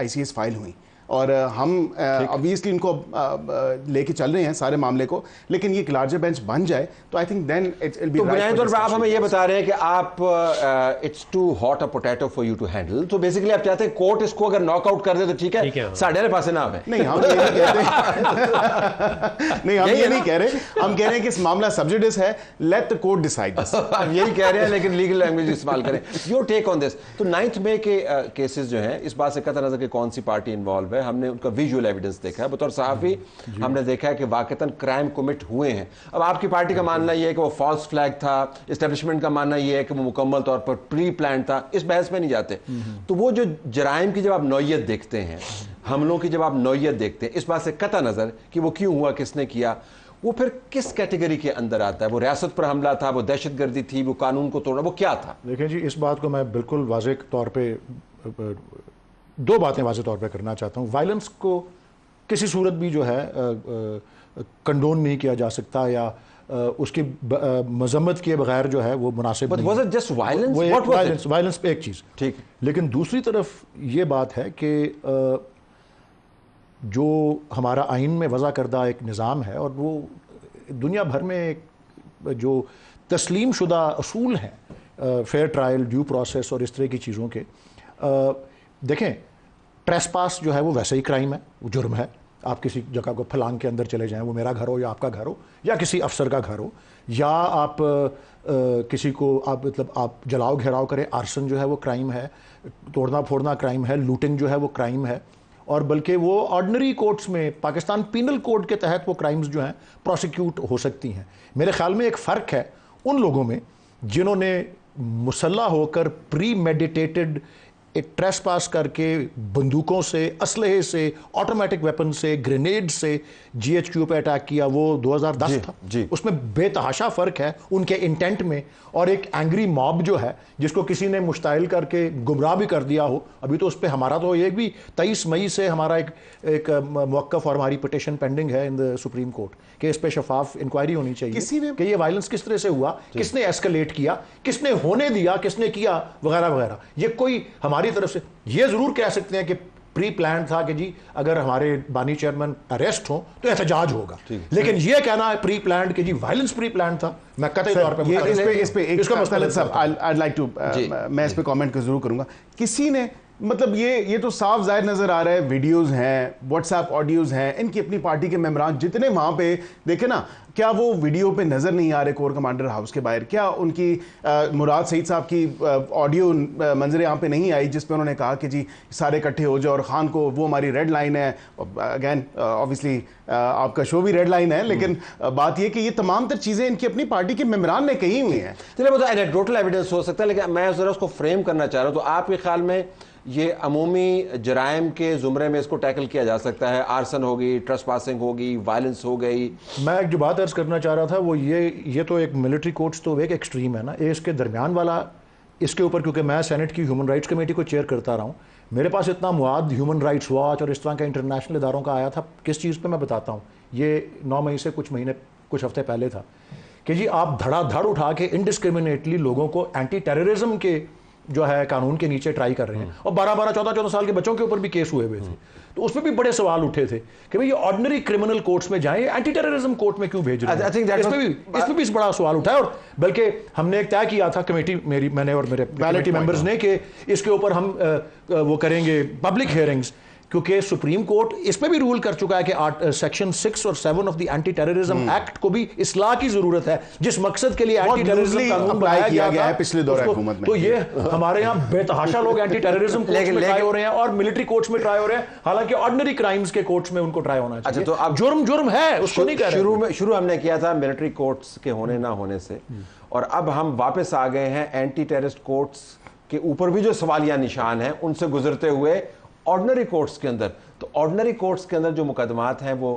ICS फाइल हुई, और हम ऑब्वियसली इनको लेके चल रहे हैं सारे मामले को, लेकिन ये एक लार्जर बेंच बन जाए तो I think then it will be. तो बुनियादी तौर पर आप हमें ये बता रहे हैं कि आप it's too hot a potato for you to handle, तो बेसिकली आप चाहते हैं कोर्ट इसको अगर नॉकआउट कर दे तो ठीक है, साढ़े पास ना आवे। नहीं, हम ये नहीं कहते नहीं, हम ये नहीं कह रहे, हम कह रहे हैं कि इस मामला सब्जुडिस है, let the court decide this. हम यही कह रहे हैं लेकिन लीगल लैंग्वेज इस्तेमाल करें। Your take on this. तो 9 मई के केसेस जो हैं इस बात से कतई नजर कि कौन सी पार्टी इन्वॉल्व है, हमने उनका विजुअल एविडेंस देखा है, बतौर सहाफी हमने देखा है कि वाकईतन क्राइम कमिट हुए हैं। अब आपकी पार्टी का मानना यह है कि वो फॉल्स फ्लैग था, एस्टेब्लिशमेंट का मानना यह है कि वो मुकम्मल तौर पर प्री प्लान था, इस बहस में नहीं जाते। तो वो जो जराइम की जब आप नौयत देखते हैं, हमलों की जब आप नौयत देखते हैं, इस बात से कतई नजर कि वो क्यों हुआ, किसने किया, वो फिर किस कैटेगरी के अंदर आता है? वो रियासत पर हमला था, वो दहशतगर्दी थी, वो कानून को तोड़ना, वो क्या था? देखिए जी, इस बात को मैं बिल्कुल वाज़ेह तौर पे दो बातें वाज़ेह तौर पे करना चाहता हूँ। वायलेंस को किसी सूरत भी जो है कंडोन नहीं किया जा सकता या उसकी मजम्मत किए बगैर जो है वो मुनासिब नहीं। was it just violence? What was it? Violence पे एक चीज़ ठीक, लेकिन दूसरी तरफ ये बात है कि जो हमारा आइन में वज़ा करदा एक निज़ाम है और वो दुनिया भर में जो तस्लीम शुदा असूल हैं, फेयर ट्रायल, ड्यू प्रोसेस और इस तरह की चीज़ों के, देखें ट्रेसपास जो है वो वैसे ही क्राइम है, वो जुर्म है। आप किसी जगह को फलांग के अंदर चले जाएं, वो मेरा घर हो या आपका घर हो या किसी अफसर का घर हो, या आप किसी को आप मतलब आप जलाओ घेराव करें, आर्सन जो है वो क्राइम है, तोड़ना फोड़ना क्राइम है, लूटिंग जो है वो क्राइम है, और बल्कि वो ऑर्डिनरी कोर्ट्स में पाकिस्तान पीनल कोड के तहत वो क्राइम्स जो हैं प्रोसिक्यूट हो सकती हैं। मेरे ख्याल में एक फ़र्क है उन लोगों में जिन्होंने मुसल्ला होकर प्री मेडिटेटेड एक ट्रेसपास करके बंदूकों से, असलहे से, ऑटोमेटिक वेपन से, ग्रेनेड से GHQ पे अटैक किया, वो 2010 था जी। उसमें बेतहाशा फ़र्क है उनके इंटेंट में, और एक एंग्री मॉब जो है जिसको किसी ने मुश्ताइल करके गुमराह भी कर दिया हो। अभी तो उस पर हमारा तो ये भी 23 मई से हमारा एक मौक़िफ़ और हमारी पिटिशन पेंडिंग है इन द सुप्रीम कोर्ट कि इस पर शफाफ इंक्वायरी होनी चाहिए कि ये वायलेंस किस तरह से हुआ, किसने एस्केलेट किया, किसने होने दिया, किसने किया, वगैरह वगैरह। ये कोई हमारी तरफ से ये ज़रूर कह सकते हैं कि प्री प्लान था कि जी अगर हमारे बानी चेयरमैन अरेस्ट हो तो एहतजाज होगा, लेकिन ये कहना है प्री प्लान कि जी वायलेंस प्री प्लान था, मैं कतई तौर पे इस पे एक तलत साहब आई लाइक टू मैं इस पे कमेंट जरूर करूंगा। किसी ने मतलब ये तो साफ जाहिर नजर आ रहा है, वीडियोस हैं, व्हाट्सएप ऑडियोज हैं, इनकी अपनी पार्टी के मेंबरान जितने वहां पे देखे ना, क्या वो वीडियो पे नजर नहीं आ रहे कोर कमांडर हाउस के बाहर? क्या उनकी मुराद सईद साहब की ऑडियो मंजर यहाँ पे नहीं आई जिसपे उन्होंने कहा कि जी सारे इकट्ठे हो जाओ और खान को वो हमारी रेड लाइन है? अगेन ऑब्वियसली आपका शो भी रेड लाइन है, लेकिन बात यह कि ये तमाम तर चीजें इनकी अपनी पार्टी के मेंबरान ने कही हुई हैं। चलिए वो तो एनेक्डोटल एविडेंस हो सकता है, लेकिन मैं जरा उसको फ्रेम करना चाह रहा हूँ। तो आपके ख्याल में ये अमूमी जराइम के जुमरे में इसको टैकल किया जा सकता है? आर्सन होगी, ट्रेसपासिंग होगी, वायलेंस हो गई। मैं एक जो बात अर्ज करना चाह रहा था वो ये तो एक मिलिट्री कोर्ट्स तो एक एक्सट्रीम है ना, ये इसके दरमियान वाला, इसके ऊपर क्योंकि मैं सेनेट की ह्यूमन राइट्स कमेटी को चेयर करता रहा हूँ, मेरे पास इतना मुआद ह्यूमन राइट्स वॉच और इस तरह का इंटरनेशनल इदारों का आया था। किस चीज़ पे मैं बताता हूँ, ये 9 मई से कुछ हफ्ते पहले था कि जी आप धड़ाधड़ उठा के इनडिस्क्रिमिनेटली लोगों को एंटी टेररिज्म के जो है कानून के नीचे ट्राई कर रहे हैं, और 12-12, 14-14 साल के बच्चों के ऊपर भी केस हुए थे। तो उसमें भी बड़े सवाल उठे थे कि भाई ये ऑर्डिनरी क्रिमिनल कोर्ट्स में जाएं, एंटी टेररिज्म कोर्ट में क्यों भेज रहे हैं? इसमें भी बड़ा सवाल उठा है। और बल्कि हमने एक तय किया था कमेटी, मैंने और मेरे कमेटी मेंबर्स ने, कि इसके ऊपर हम वो करेंगे पब्लिक हियरिंग्स, क्योंकि सुप्रीम कोर्ट इस पे भी रूल कर चुका है कि सेक्शन 6 और 7 of the anti terrorism act को भी इस्लाह की जरूरत है, जिस मकसद के लिए एंटी टेररिज्म कानून बनाया गया है पिछले दौर हुकूमत में। तो ये हमारे यहाँ बेतहाशा लोग एंटी टेररिज्म कोर्ट्स में ट्राई हो रहे हैं और मिलिट्री कोर्ट्स में ट्राई हो रहे हैं, हालांकि ऑर्डिनरी क्राइम्स के कोर्ट्स में उनको ट्राई होना चाहिए। अच्छा, तो अब जुर्म है, उसको नहीं कह रहे। शुरू हमने किया था मिलिट्री कोर्ट्स के होने ना होने से, और अब हम वापस आ गए हैं एंटी टेररिस्ट कोर्ट्स के ऊपर भी जो सवालिया निशान हैं उनसे गुजरते हुए ऑर्डिनरी कोर्ट्स के अंदर। तो ऑर्डिनरी कोर्ट्स के अंदर जो मुकदमात हैं वो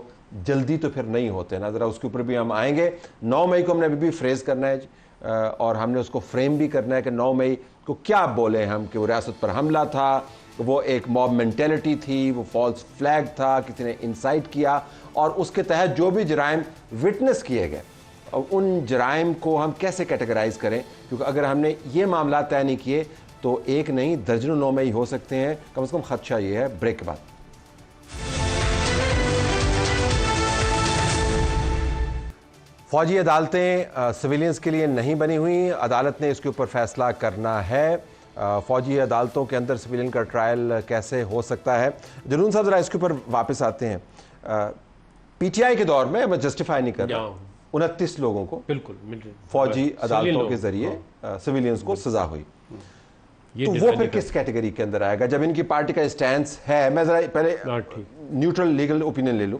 जल्दी तो फिर नहीं होते ना, ज़रा उसके ऊपर भी हम आएंगे। 9 मई को हमने अभी भी फ्रेज करना है और हमने उसको फ्रेम भी करना है कि 9 मई को क्या बोले हम, कि वो रियासत पर हमला था, वो एक मॉब मेंटेलिटी थी, वो फॉल्स फ्लैग था, किसी ने इंसाइट किया, और उसके तहत जो भी जराइम विटनेस किए गए उन जराइम को हम कैसे कैटेगराइज करें, क्योंकि अगर हमने ये मामला तय नहीं किए तो एक नहीं दर्जनों 9 मई हो सकते हैं। कम से कम खदशा ये है। ब्रेक के बाद फौजी अदालतें सिविलियंस के लिए नहीं बनी हुई, अदालत ने इसके ऊपर फैसला करना है। फौजी अदालतों के अंदर सिविलियन का ट्रायल कैसे हो सकता है? जरूर साहब जरा इसके ऊपर वापस आते हैं। पीटीआई के दौर में, मैं जस्टिफाई नहीं कर रहा, 29 लोगों को बिल्कुल फौजी अदालतों के जरिए सिविलियंस को सजा हुई, तो वो फिर किस कैटेगरी के अंदर आएगा? जब इनकी पार्टी का स्टैंस है, मैं जरा पहले न्यूट्रल लीगल ओपिनियन ले लूं,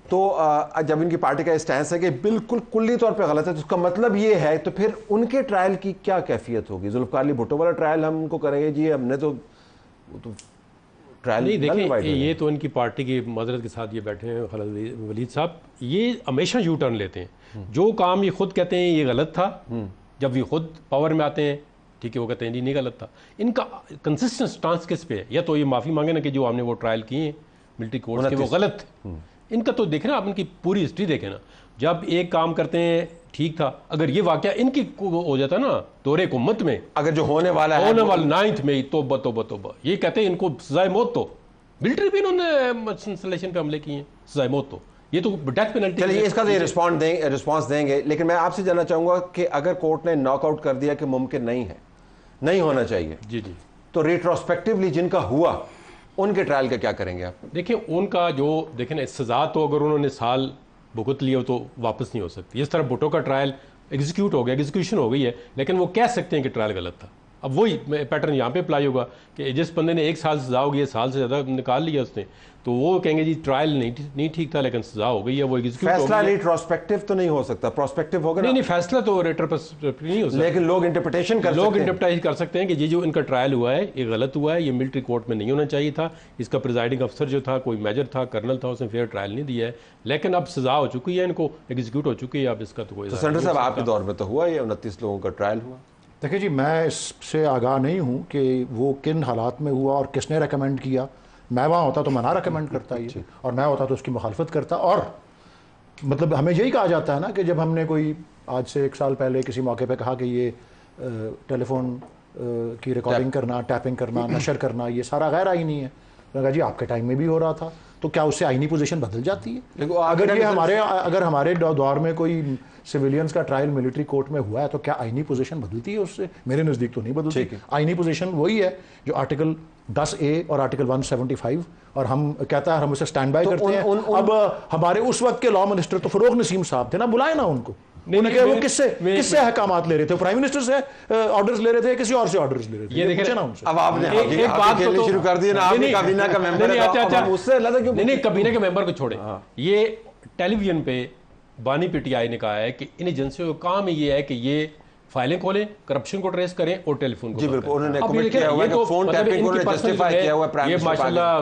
तो जब इनकी पार्टी का स्टैंस है कि बिल्कुल कुल्ली तौर पे गलत है, तो उसका मतलब ये है, तो फिर उनके ट्रायल की क्या कैफियत होगी? जुल्फकार अली भुट्टो वाला ट्रायल हम उनको करेंगे जी, हमने तो ट्रायल नहीं देखें, ये तो इनकी पार्टी की मदरत के साथ ये बैठे हैं खालिद वलीद साहब, ये हमेशा यू टर्न लेते हैं। जो काम ये खुद कहते हैं ये गलत था, जब ये खुद पावर में आते हैं, ठीक है, वो कहते हैं जी नहीं गलत था। इनका कंसिस्टेंट स्टांस किस पे है? या तो ये माफ़ी मांगे ना कि जो हमने वो ट्रायल किए हैं मिलिट्री कोर्ट के वो गलत थे। इनका तो देखें ना, आप इनकी पूरी हिस्ट्री देखें ना, जब एक काम करते हैं ठीक था, अगर ये वाकया इनकी हो जाता ना दौरे हुकूमत में, अगर जो होने वाला है 9 मई तोबा, ये कहते हैं इनको सजाए मौत, तो मिलिट्री भी इन्होंने इंस्टॉलेशन पे हमले किए हैं, सजाए मौत, तो ये तो डेथ पेनल्टी। चलिए इसका तो रिस्पॉन्स देंगे, लेकिन मैं आपसे जानना चाहूंगा कि अगर कोर्ट ने नॉकआउट कर दिया कि मुमकिन नहीं है, नहीं होना चाहिए, जी जी, तो रेट्रोस्पेक्टिवली जिनका हुआ उनके ट्रायल का क्या करेंगे आप? देखिए उनका जो देखें ना, सजा तो अगर उन्होंने साल भुगत लिया तो वापस नहीं हो सकती। इस तरह भुट्टो का ट्रायल एग्जीक्यूट हो गया, एग्जीक्यूशन हो गई है, लेकिन वो कह सकते हैं कि ट्रायल गलत था। अब वही पैटर्न यहाँ पे अप्लाई होगा कि जिस बंदे ने 1 साल सजा हो गई है, साल से ज़्यादा निकाल लिया उसने, तो वो कहेंगे जी ट्रायल नहीं ठीक था, लेकिन सजा हो गई है, वो एग्जीक्यूट हो गई। फैसला रेट्रोस्पेक्टिव तो नहीं हो सकता, प्रोस्पेक्टिव होगा। नहीं, फैसला तो रेट्रोस्पेक्टिव नहीं हो सकता, लेकिन लोग इंटरप्रिटेशन कर सकते हैं कि ये जो इनका ट्रायल हुआ है ये गलत हुआ है, ये मिलिट्री कोर्ट में नहीं होना चाहिए था, इसका प्रिजाइडिंग अफसर जो था कोई मेजर था, कर्नल था, उसने फेयर ट्रायल नहीं दिया है, लेकिन अब सजा हो चुकी है, इनको एग्जीक्यूट हो चुकी है, अब इसका तो कोई। सेंटर साहब आपके दौर में तो हुआ, ये 29 लोगों का ट्रायल हुआ। देखिए जी, मैं इससे आगाह नहीं हूँ कि वो किन हालात में हुआ और किसने रेकमेंड किया। मैं वहाँ होता तो मैं ना रेकमेंड करता ये, और मैं होता तो उसकी मुखालफत करता। और मतलब हमें यही कहा जाता है ना कि जब हमने कोई आज से 1 साल पहले किसी मौके पे कहा कि ये टेलीफोन की रिकॉर्डिंग करना, टैपिंग करना, नशर करना, ये सारा गैर आईनी है, मैंने कहा जी आपके टाइम में भी हो रहा था, तो क्या उससे आईनी पोजीशन बदल जाती है? देखो, अगर हमारे दौर में कोई सिविलियंस का ट्रायल मिलिट्री कोर्ट में हुआ है तो क्या आईनी पोजीशन बदलती है उससे? मेरे नज़दीक तो नहीं बदलती। आईनी पोजीशन वही है जो आर्टिकल 10A और आर्टिकल 175, और हम कहता है हम उसे स्टैंड बाय करते हैं। अब हमारे उस वक्त के लॉ मिनिस्टर तो फरोग नसीम साहब थे ना, बुलाए ना उनको। वो किससे अहकामात ले रहे थे? प्राइम मिनिस्टर से ऑर्डर्स ले रहे थे, किसी और से ऑर्डर्स ले रहे थे? ये देखे ना उनसे। अब आपने एक बात शुरू कर दी ना, आपने काबीना का मेंबर है, अच्छा उससे लगा क्यों? नहीं, काबीना के मेंबर को छोड़े, ये टेलीविजन पे बानी पीटीआई ने कहा है कि इन एजेंसियों का काम ये है कि ये फाइलें खोलें, करप्शन को ट्रेस करें और टेलीफोन को। जी बिल्कुल, उन्होंने कमिट किया हुआ है कि फोन टैपिंग को जस्टिफाई किया हुआ है प्राइम मिनिस्टर। ये माशाल्लाह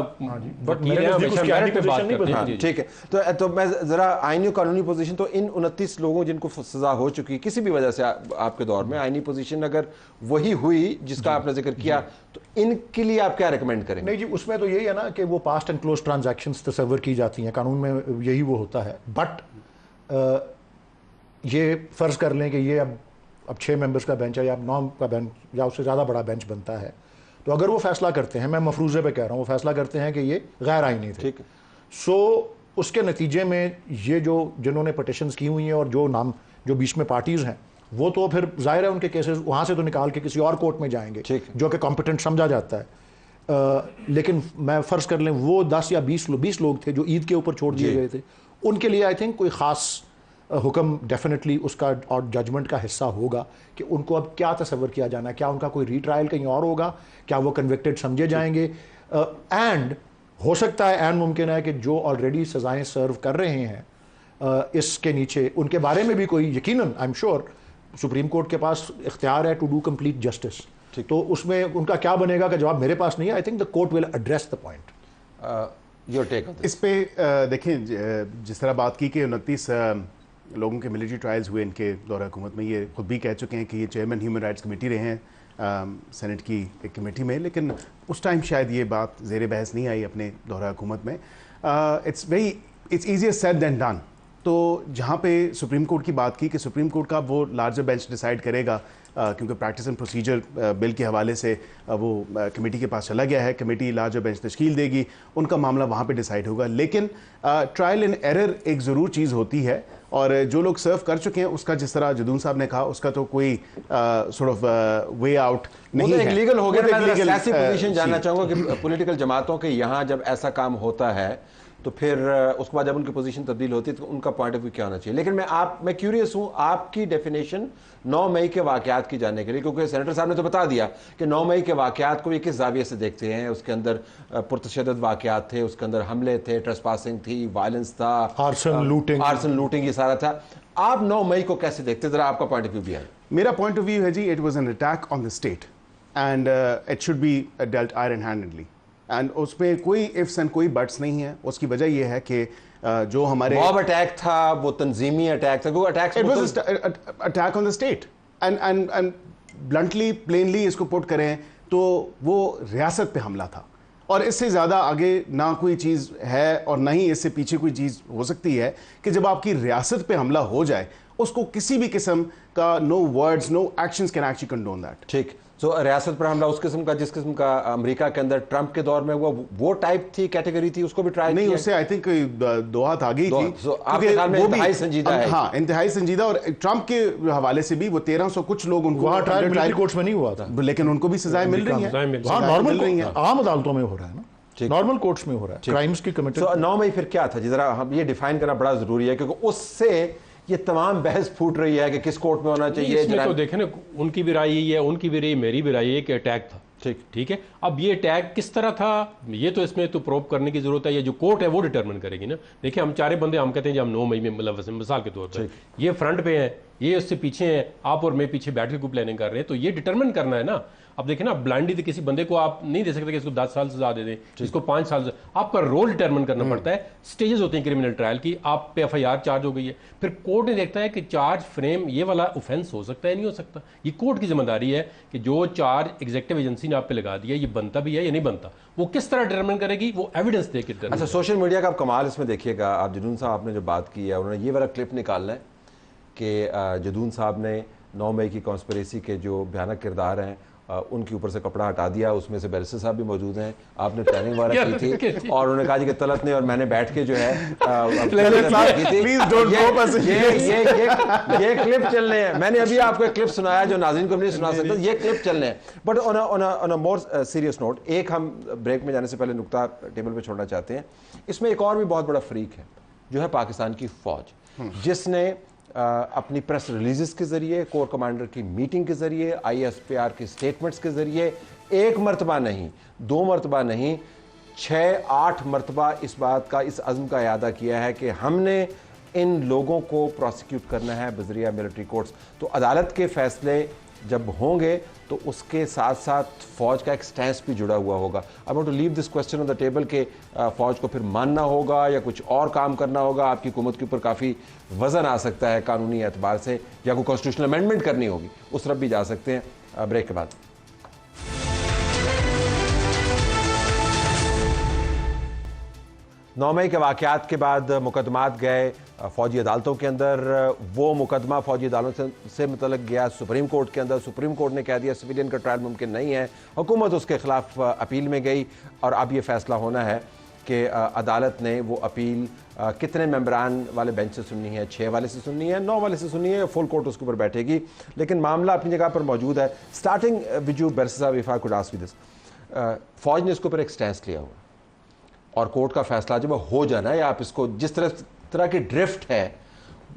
बट मेरे नज़दीक उसकी आईनी पोजीशन नहीं बदली। ठीक है, तो मैं जरा आईनी कानूनी पोजीशन, तो इन 29 लोगों जिनको सजा हो चुकी है किसी भी वजह से आपके दौर में, आईनी पोजीशन अगर वही हुई जिसका आपने जिक्र किया, तो इनके लिए आप क्या रिकमेंड करेंगे? नहीं जी, उसमें तो यही है ना कि वो पास्ट एंड क्लोज ट्रांजैक्शंस तस्वर की जाती हैं, कानून में यही वो होता है। बट ये फर्ज कर लें कि ये अब 6 मेंबर्स का बेंच है या 9 का बेंच या उससे ज़्यादा बड़ा बेंच बनता है, तो अगर वो फैसला करते हैं, मैं मफरूज़े पे कह रहा हूँ, वो फैसला करते हैं कि ये गैर आईनी थे, ठीक है, सो उसके नतीजे में ये जो जिन्होंने पटिशन्स की हुई हैं और जो बीच में पार्टीज़ हैं, वो तो फिर जाहिर है उनके केसेस वहाँ से तो निकाल के किसी और कोर्ट में जाएंगे जो कि कॉम्पिटेंट समझा जाता है। लेकिन मैं फ़र्ज़ कर लें वो 10 या 20 लोग थे जो ईद के ऊपर छोड़ दिए गए थे, उनके लिए आई थिंक कोई ख़ास हुक्म डेफिनेटली उसका और जजमेंट का हिस्सा होगा कि उनको अब क्या तस्वर किया जाना है, क्या उनका कोई रीट्रायल कहीं और होगा, क्या वो कन्विक्टेड समझे जाएंगे, एंड हो सकता है एंड मुमकिन है कि जो ऑलरेडी सज़ाएं सर्व कर रहे हैं इसके नीचे उनके बारे में भी कोई यकीनन I am sure supreme court के पास इख्तियार है टू डू कंप्लीट जस्टिस, तो उसमें उनका क्या बनेगा का जवाब मेरे पास नहीं है। I think the court will address the point. Your take इस पे देखें, जिस तरह बात की कि 29 लोगों के मिलिट्री ट्रायल्स हुए इनके दौर हुकूमत में, ये खुद भी कह चुके हैं कि ये चेयरमैन ह्यूमन राइट्स कमेटी रहे हैं सेनेट की एक कमेटी में, लेकिन उस टाइम शायद ये बात ज़ेर बहस नहीं आई अपने दौर हुकूमत में। It's easier said than done. तो जहाँ पे सुप्रीम कोर्ट की बात की कि सुप्रीम कोर्ट का वो लार्जर बेंच डिसाइड करेगा, क्योंकि प्रैक्टिस एंड प्रोसीजर बिल के हवाले से वो कमेटी के पास चला गया है, कमेटी लार्जर बेंच तश्कील देगी, उनका मामला वहाँ पे डिसाइड होगा। लेकिन ट्रायल एंड एरर एक ज़रूर चीज़ होती है, और जो लोग सर्व कर चुके हैं उसका, जिस तरह जदून साहब ने कहा, उसका तो कोई सॉर्ट ऑफ वे आउट नहीं है। लीगल हो गया। मैं सियासी पोजीशन जानना चाहूँगा कि पॉलिटिकल जमातों के यहाँ जब ऐसा काम होता है तो फिर उसके बाद जब उनकी पोजीशन तब्दील होती है तो उनका पॉइंट ऑफ व्यू क्या होना चाहिए। लेकिन मैं क्यूरियस हूँ आपकी डेफिनेशन 9 मई के वाकयात की जानने के लिए, क्योंकि सेनेटर साहब ने तो बता दिया कि 9 मई के वाकयात को ये किस जाविये से देखते हैं। उसके अंदर पुरतशद्दुद वाकयात थे, उसके अंदर हमले थे, ट्रेसपासिंग थी, वायलेंस था, आर्सन लूटिंग, ये सारा था। आप 9 मई को कैसे देखते हैं, जरा आपका पॉइंट ऑफ व्यू भी है। मेरा पॉइंट ऑफ व्यू है जी, it was an attack on the state and it should be dealt iron handedly, and उसमें कोई इफ्स एंड कोई बट्स नहीं है। उसकी वजह यह है कि जो हमारे मॉब अटैक था, वो तंजीमी अटैक था, attack, it was attack on the state, and bluntly plainly इसको पुट करें तो वो रियासत पे हमला था, और इससे ज़्यादा आगे ना कोई चीज़ है और ना ही इससे पीछे कोई चीज़ हो सकती है कि जब आपकी रियासत पे हमला हो जाए, उसको किसी भी किस्म का no words no actions can actually condone that. ठीक, सो रियासत पर हमला उस किस्म का जिस किस्म का अमेरिका के अंदर ट्रंप के दौर में हुआ, वो टाइप थी, कैटेगरी थी, उसको भी ट्राई नहीं, उससे आई थिंक 2 हाथ आ गई थी। सो आपके ख्याल में इंतहाई संजीदा है? हाँ, इंतहाई संजीदा, और ट्रंप के हवाले से भी वो 1300 कुछ लोग उनको वहाँ ट्रायल कोर्ट्स में नहीं हुआ था, लेकिन उनको भी सजाएं मिल रही हैं, नॉर्मल आम अदालतों में हो रहा है ना, नॉर्मल कोर्ट्स में हो रहा है, क्राइम्स की कमिटेड। 9 मई फिर क्या था जी, जरा हम ये डिफाइन करना बड़ा जरूरी है, क्योंकि उससे ये तमाम बहस फूट रही है कि किस कोर्ट में होना चाहिए। इसमें तो देखें ना, उनकी भी राय यही है, उनकी भी राय, मेरी भी राय है कि अटैक था। ठीक है, अब ये अटैक किस तरह था, ये तो इसमें तो प्रूव करने की जरूरत है, ये जो कोर्ट है वो डिटरमिन करेगी ना। देखिए, हम 4 बंदे हम कहते हैं हम 9 मई में, मतलब मिसाल के तौर पर ये फ्रंट पे है, ये उससे पीछे हैं, आप और मैं पीछे बैटल को प्लानिंग कर रहे हैं, तो ये डिटरमिन करना है ना। अब देखिए ना, ब्लाइंडली किसी बंदे को आप नहीं दे सकते कि इसको 10 साल सजा दे दें, इसको 5 साल, आपका रोल डिटरमिन करना पड़ता है। स्टेजेस होते हैं क्रिमिनल ट्रायल की, आप पे FIR चार्ज हो गई है, फिर कोर्ट ने देखता है कि चार्ज फ्रेम ये वाला ऑफेंस हो सकता है, नहीं हो सकता। ये कोर्ट की जिम्मेदारी है कि जो चार्ज एग्जीक्यूटिव एजेंसी ने आप पे लगा दिया, ये बनता भी है या नहीं बनता, वो किस तरह डिटरमिन करेगी, वो एविडेंस देकर। अच्छा, सोशल मीडिया का आप कमाल इसमें देखिएगा। आप जदून साहब आपने जो बात की है, उन्होंने ये वाला क्लिप निकालना है कि जदून साहब ने 9 मई की कॉन्स्पिरेसी के जो भयानक किरदार हैं उनके ऊपर से कपड़ा हटा दिया। उसमें से बैरिस्टर साहब भी मौजूद हैं, आपने प्लानिंग वगैरह की थी और उन्होंने कहा जी कि तलत ने और मैंने बैठ के जो है ये क्लिप चलने हैं। मैंने अभी आपको एक क्लिप सुनाया जो नाज़रीन को नहीं सुना सकता, ये क्लिप चलने हैं। But on a more serious note, एक हम ब्रेक में जाने से पहले नुक्ता टेबल पे छोड़ना चाहते हैं। इसमें एक और भी बहुत बड़ा फ्रीक है जो है पाकिस्तान की फौज, जिसने अपनी प्रेस रिलीजेस के जरिए, कोर कमांडर की मीटिंग के जरिए, ISPR के स्टेटमेंट्स के जरिए एक मरतबा नहीं, 2 मरतबा नहीं, 6-8 मरतबा इस बात का, इस अज़्म का इयादा किया है कि हमने इन लोगों को प्रोसिक्यूट करना है बज़रिया मिलिट्री कोर्ट्स। तो अदालत के फैसले जब होंगे तो उसके साथ साथ फ़ौज का एक स्टैंस भी जुड़ा हुआ होगा। I want to leave this question on the table के फ़ौज को फिर मानना होगा या कुछ और काम करना होगा। आपकी हुकूमत के ऊपर काफ़ी वज़न आ सकता है कानूनी एतबार से, या कोई कॉन्स्टिट्यूशनल अमेंडमेंट करनी होगी, उस तरफ भी जा सकते हैं। ब्रेक के बाद 9 मई के वाक़यात के बाद मुकदमात गए फ़ौजी अदालतों के अंदर। वो मुकदमा फ़ौजी अदालतों से मुतल्लिक़ गया सुप्रीम कोर्ट के अंदर। सुप्रीम कोर्ट ने कह दिया सिविलियन का ट्रायल मुमकिन नहीं है। हुकूमत उसके ख़िलाफ़ अपील में गई और अब ये फ़ैसला होना है कि अदालत ने वो अपील कितने मेंबरान वाले बेंच से सुननी है, 6 वाले से सुननी है, 9 वाले से सुननी है, फुल कोर्ट उसके ऊपर बैठेगी। लेकिन मामला अपनी जगह पर मौजूद है। स्टार्टिंग विद यू बैरिस्टर साहब, if I could ask you this, फ़ौज ने इसके ऊपर एक स्टैंस लिया हुआ और कोर्ट का फैसला जब हो जाना है, आप इसको जिस तरह की ड्रिफ्ट है,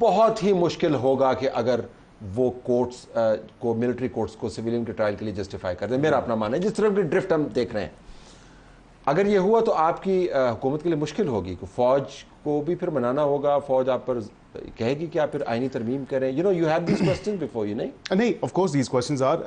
बहुत ही मुश्किल होगा कि अगर वो कोर्ट्स को, मिलिट्री कोर्ट्स को सिविलियन के ट्रायल के लिए जस्टिफाई कर दें। मेरा अपना मानना है जिस तरह की ड्रिफ्ट हम देख रहे हैं, अगर ये हुआ तो आपकी हुकूमत के लिए मुश्किल होगी कि फ़ौज को भी फिर मनाना होगा। फ़ौज आप पर कहेगी कि आप फिर आईनी तरमीम करें। You know you have this question before you. नहीं, of course these questions are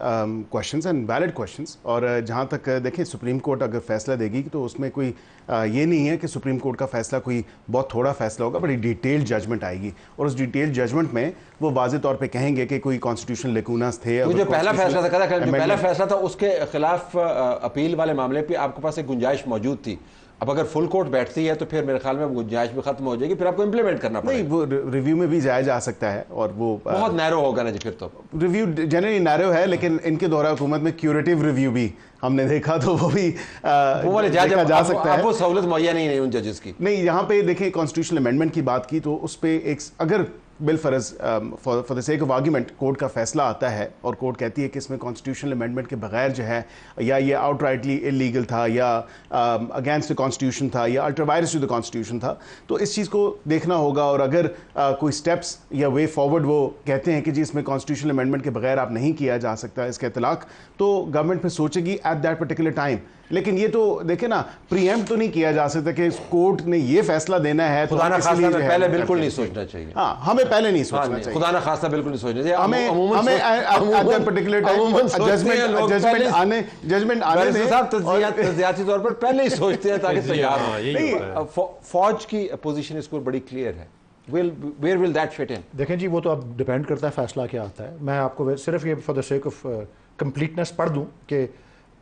questions and valid questions. और जहाँ तक देखें सुप्रीम कोर्ट अगर फैसला देगी तो उसमें कोई ये नहीं है कि सुप्रीम कोर्ट का फैसला कोई बहुत थोड़ा फैसला होगा, बड़ी डिटेल्ड जजमेंट आएगी और उस डिटेल्ड जजमेंट में वो वाज़े तौर पे कहेंगे कि कोई कॉन्स्टिट्यूशनल लेकुनास थे। जो पहला फैसला था, जो पहला फैसला था उसके खिलाफ अपील वाले मामले पे आपके पास एक गुंजाइश मौजूद थी। अब अगर फुल कोर्ट बैठती है तो फिर मेरे ख्याल में गुंजाइश भी खत्म हो जाएगी, फिर आपको इंप्लीमेंट करना पड़ेगा। नहीं, वो रिव्यू में भी जाया जा सकता है और वो बहुत नैरो होगा ना जी। फिर तो रिव्यू जनरली नैरो है, लेकिन इनके दौरा हुकूमत में क्यूरेटिव रिव्यू भी हमने देखा, तो वो भी वो वाले देखा जा सकता है। वो सहूलत मुहैया नहीं उन जजेस की। नहीं, यहाँ पे देखें कॉन्स्टिट्यूशनल अमेंडमेंट की बात की तो उस पर एक, अगर बिल फर्ज for the sake of argument court का फैसला आता है और कोर्ट कहती है कि इसमें कॉन्स्टिट्यूशनल अमेंडमेंट के बगैर जो है, या ये आउटराइटली इलीगल था, या अगेंस्ट द कॉन्स्टिट्यूशन था, या अल्ट्रावायरस टू द कॉन्स्टिट्यूशन था, तो इस चीज़ को देखना होगा। और अगर कोई स्टेप्स या वे फॉरवर्ड वो कहते हैं कि जी इसमें कॉन्स्टिट्यूशनल अमेंडमेंट के बगैर आप नहीं किया जा सकता इसका इतलाक, तो गवर्नमेंट फिर सोचेगी एट दैट पर्टिकुलर टाइम। लेकिन ये तो देखे ना, प्रीएम्प्ट तो नहीं किया जा सकता कि कोर्ट ने ये फैसला देना है तो पहले बिल्कुल नहीं सोचना चाहिए। हाँ, हमें पहले नहीं सोचना चाहिए, खुदा ना खास्ता बिल्कुल नहीं सोचना चाहिए। हमें पर्टिकुलर टाइम जजमेंट आने तज्जियाती तौर पर पहले ही सोचते हैं ताकि तैयार हो। फौज की पोजीशन इसको बड़ी क्लियर है। Where will that fit in? देखें जी, वो तो अब डिपेंड करता है फैसला क्या आता है। मैं आपको सिर्फ ये for the sake of completeness पढ़ दूं कि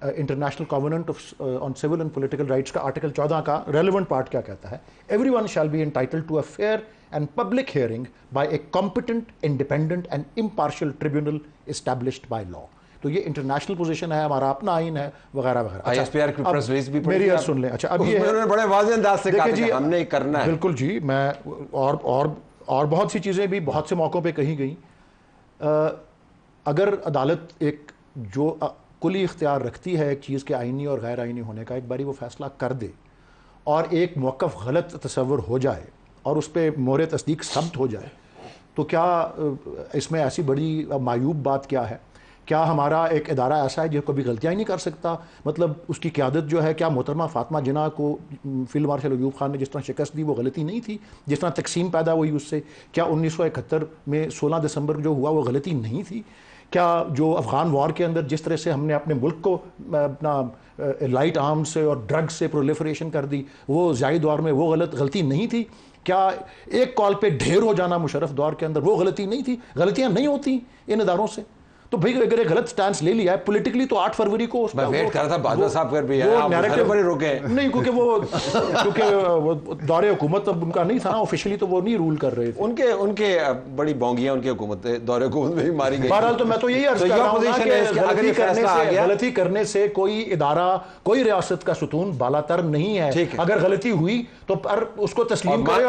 international covenant on civil and political rights का आर्टिकल 14 का रेलिवेंट पार्ट क्या कहता है? Everyone shall be entitled to a fair and public hearing by a competent, independent and impartial tribunal established by law. तो ये इंटरनेशनल पोजीशन है, हमारा अपना आइन है, वगैरह वगैरह। ISPR की प्रेस रिलीज भी मेरी बात सुन लें। अच्छा, अब ये उन्होंने बड़े वाज़ेह अंदाज से कहा कि हमने करना है। बिल्कुल जी, मैं और बहुत सी चीज़ें भी बहुत से मौक़ों पे कही गई। अगर अदालत एक जो कुली इख्तियार रखती है एक चीज़ के आइनी और गैर आइनी होने का, एक बारी वो फैसला कर दे और एक मौक़िफ़ गलत तसव्वुर हो जाए और उस पर मोहर तस्दीक सब्त हो जाए, तो क्या इसमें ऐसी बड़ी मायूब बात क्या है? क्या हमारा एक इदारा ऐसा है जो कभी गलतियाँ ही नहीं कर सकता? मतलब उसकी क़यादत जो है, क्या मोहतरमा फ़ातिमा जिन्ना को फील्ड मार्शल अयूब खान ने जिस तरह शिकस्त दी वो गलती नहीं थी? जिस तरह तकसीम पैदा हुई उससे, क्या 1971 में 16 दिसंबर जो हुआ वो गलती नहीं थी? क्या जो अफ़गान वॉर के अंदर जिस तरह से हमने अपने मुल्क को अपना लाइट आर्म्स से और ड्रग्स से प्रोलिफरेशन कर दी, वो ज़ायद दौर में वो गलती नहीं थी? क्या एक कॉल पे ढेर हो जाना मुशर्रफ दौर के अंदर वो गलती नहीं थी? गलतियाँ नहीं होती इन इदारों से। तो भाई अगर ये गलत स्टैंड ले लिया है पॉलिटिकली, तो 8 फरवरी को मैं वेट कर रहा था बाजवा साहब कर भी है, आप नैरेटिव पर ही रुके नहीं, क्योंकि वो दौरे हुकूमत अब उनका नहीं था ना ऑफिशियली, तो वो नहीं रूल कर रहे थे। उनके बड़ी बोंगियां उनकी हुकूमत दौरे हुकूमत में भी मारी गई। बहरहाल तो मैं तो यही अर्ज कर रहा हूं कि गलती करने से कोई इदारा, कोई रियासत का सुतून बालातर नहीं है। अगर गलती हुई तो उसको तस्लीम करें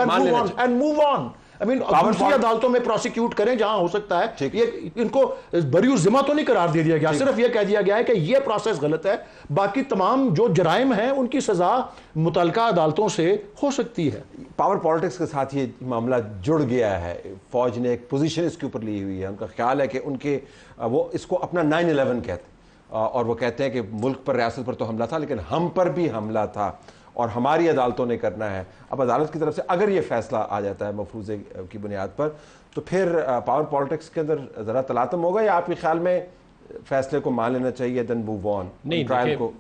and move on. I mean दूसरी अदालतों में प्रोसिक्यूट करें जहां हो सकता है। ये इनको बरी जिम्मा तो नहीं करार दे दिया गया, सिर्फ ये कह दिया गया है कि ये प्रोसेस गलत है, बाकी तमाम जो जराइम हैं उनकी सजा मुतल्लिका अदालतों से हो सकती है। पावर पॉलिटिक्स के साथ ये मामला जुड़ गया है। फौज ने एक पोजीशन इसके ऊपर ली हुई है। उनका ख्याल है कि उनके वो इसको अपना 9/11 कहते हैं, और वो कहते हैं कि मुल्क पर, रियासत पर तो हमला था, लेकिन हम पर भी हमला था और हमारी अदालतों ने करना है। अब अदालत की तरफ से अगर ये फैसला आ जाता है मफरूज़े की बुनियाद पर, तो फिर पावर पॉलिटिक्स के अंदर ज़रा तलातम होगा, या आपके ख्याल में फैसले को मान लेना चाहिए देन मूव ऑन? नहीं, ट्रायल को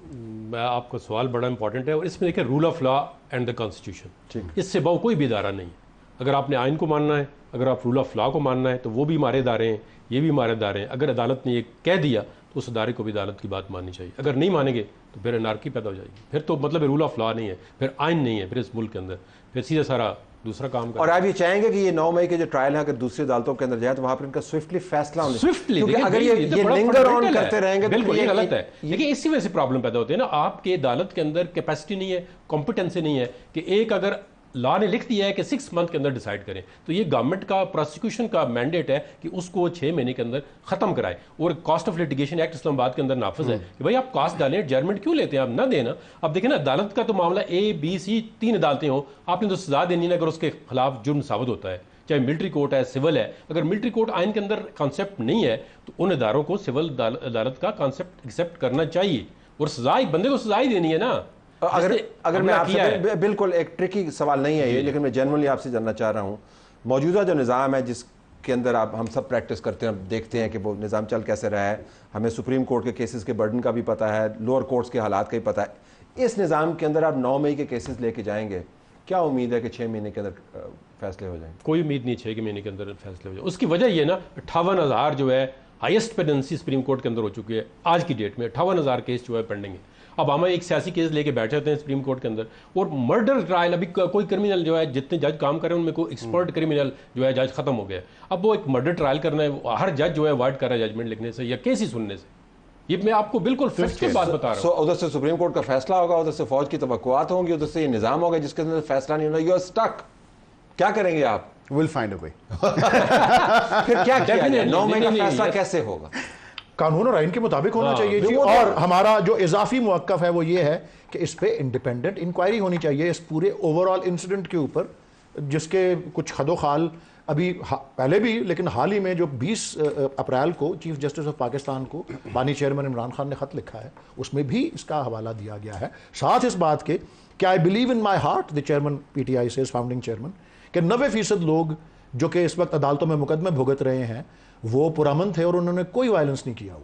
मैं आपका सवाल बड़ा इंपॉर्टेंट है, और इसमें देखिए rule of law and the constitution, इससे बहु कोई भी इदारा नहीं है। अगर आपने आइन को मानना है, अगर आप रूल ऑफ लॉ को मानना है, तो वो भी हमारे इदारे हैं, ये भी हमारे इदारे हैं। अगर अदालत ने ये कह दिया तो उस अदारे को भी अदालत की बात माननी चाहिए। अगर नहीं मानेंगे तो फिर एनार्की पैदा हो जाएगी, फिर तो मतलब रूल ऑफ लॉ नहीं है, फिर आइन नहीं है, फिर इस मुल्क के अंदर फिर सीधा सारा दूसरा काम कर। और आप ये चाहेंगे कि ये 9 मई के जो ट्रायल है अगर दूसरी अदालतों के अंदर जाए तो वहां पर इनका स्विफ्टली फैसला होना, स्विफ्टली, अगर ये लिंगर ऑन करते रहेंगे बिल्कुल ये गलत है। देखिए इसी वजह से प्रॉब्लम पैदा होती है ना, आपके अदालत के अंदर कैपेसिटी नहीं है, कॉम्पिटेंसी नहीं है कि एक अगर लॉ ने लिख दिया है कि 6 मंथ के अंदर डिसाइड करें, तो ये गवर्नमेंट का प्रोसिक्यूशन का मैंडेट है कि उसको 6 महीने के अंदर खत्म कराए। और cost of litigation act Islamabad के अंदर नाफिज है कि भाई आप कॉस्ट डालें, जजमेंट क्यों लेते हैं, आप ना देना। अब देखिए ना, अदालत का तो मामला A, B, C 3 अदालतें हो, आपने तो सजा देनी है अगर उसके खिलाफ जुर्म साबित होता है, चाहे मिलिट्री कोर्ट है, सिविल है। अगर मिलिट्री कोर्ट आइन के अंदर कॉन्सेप्ट नहीं है तो उन इदारों को सिविल अदालत का कॉन्सेप्ट एक्सेप्ट करना चाहिए, और सजा एक बंदे को सजा ही देनी है ना। अगर मैं आपसे बिल्कुल एक ट्रिकी सवाल नहीं है ये, लेकिन मैं जनरली आपसे जानना चाह रहा हूँ, मौजूदा जो निज़ाम है जिसके अंदर आप हम सब प्रैक्टिस करते हैं, देखते हैं कि वो निज़ाम चल कैसे रहा है, हमें सुप्रीम कोर्ट के केसेस के बर्डन का भी पता है, लोअर कोर्ट्स के हालात का भी पता है। इस निज़ाम के अंदर आप 9 मई के केसेस लेके जाएंगे, क्या उम्मीद है कि 6 महीने के अंदर फैसले हो जाएंगे? कोई उम्मीद नहीं 6 महीने के अंदर फैसले हो जाए। उसकी वजह ये ना, 58,000 जो है हाईएस्ट पेंडेंसी सुप्रीम कोर्ट के अंदर हो चुकी है आज की डेट में। 58,000 केस जो है पेंडिंग है। अब हम एक सियासी केस लेके बैठे होते हैं सुप्रीम कोर्ट के अंदर, और मर्डर ट्रायल, अभी कोई क्रिमिनल जो है, जितने जज काम कर रहे हैं उनमें कोई एक्सपर्ट क्रिमिनल जो है जज खत्म हो गया, अब वो एक मर्डर ट्रायल करना है, हर जज जो है अवॉइड कर रहा है जजमेंट लिखने से या केस ही सुनने से। ये मैं आपको बिल्कुल फैक्ट की बात बता रहा हूँ। उधर से सुप्रीम कोर्ट का फैसला होगा, उधर से फौज की तवक्कुआत होंगी, उधर से ये निज़ाम होगा जिसके अंदर फैसला नहीं होगा, यू आर स्टक। क्या करेंगे आप? विल फाइंड अ वे। फिर क्या किया जाए? 9 मई का फैसला कैसे होगा? कानून और आइन के मुताबिक होना चाहिए जी। और हमारा जो इजाफी मुवक्कफ है वो ये है कि इस पे इंडिपेंडेंट इंक्वायरी होनी चाहिए इस पूरे ओवरऑल इंसिडेंट के ऊपर, जिसके कुछ खदोखाल अभी पहले भी, लेकिन हाल ही में जो 20 अप्रैल को चीफ जस्टिस ऑफ पाकिस्तान को बानी चेयरमैन इमरान खान ने खत लिखा है, उसमें भी इसका हवाला दिया गया है। साथ इस बात के कि I believe in my heart, the chairman PTI से फाउंडिंग चेयरमैन, कि 90% लोग जो कि इस वक्त अदालतों में मुकदमे भुगत रहे हैं वो पुरअमन थे और उन्होंने कोई वायलेंस नहीं किया।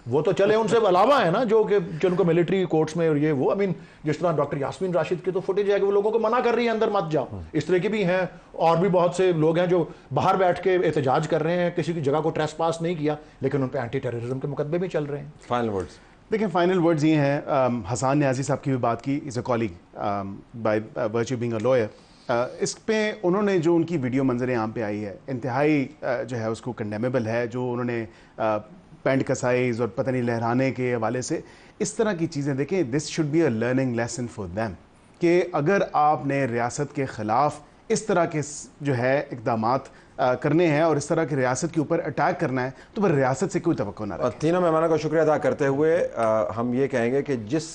वो तो चले उनसे अलावा है ना जो कि जिनको मिलिट्री कोर्ट्स में और ये वो, आई मीन जिस तरह डॉक्टर यास्मीन राशिद की तो फुटेज है कि वो लोगों को मना कर रही है अंदर मत जाओ, इस तरह के भी हैं। और भी बहुत से लोग हैं जो बाहर बैठ के एहतजाज कर रहे हैं, किसी की जगह को ट्रेसपास नहीं किया, लेकिन उन पर एंटी टेररिज्म के मुकदमे भी चल रहे हैं। फाइनल वर्ड्स देखिए, फाइनल वर्ड्स ये हैं, हसान न्याजी साहब की भी बात की, is a colleague by virtue being a lawyer. इस पे उन्होंने जो उनकी वीडियो मंजर आम पे आई है, इंतहाई जो है उसको कंडेमेबल है, जो उन्होंने पैंट का साइज़ और पता नहीं लहराने के हवाले से इस तरह की चीज़ें देखें। This should be a learning lesson for them कि अगर आपने रियासत के ख़िलाफ़ इस तरह के जो है इक़दामात करने हैं और इस तरह की रियासत के ऊपर अटैक करना है, तो फिर रियासत से कोई तवक्को ना रखें। तीनों मेहमानों का शुक्रिया अदा करते हुए हम ये कहेंगे कि जिस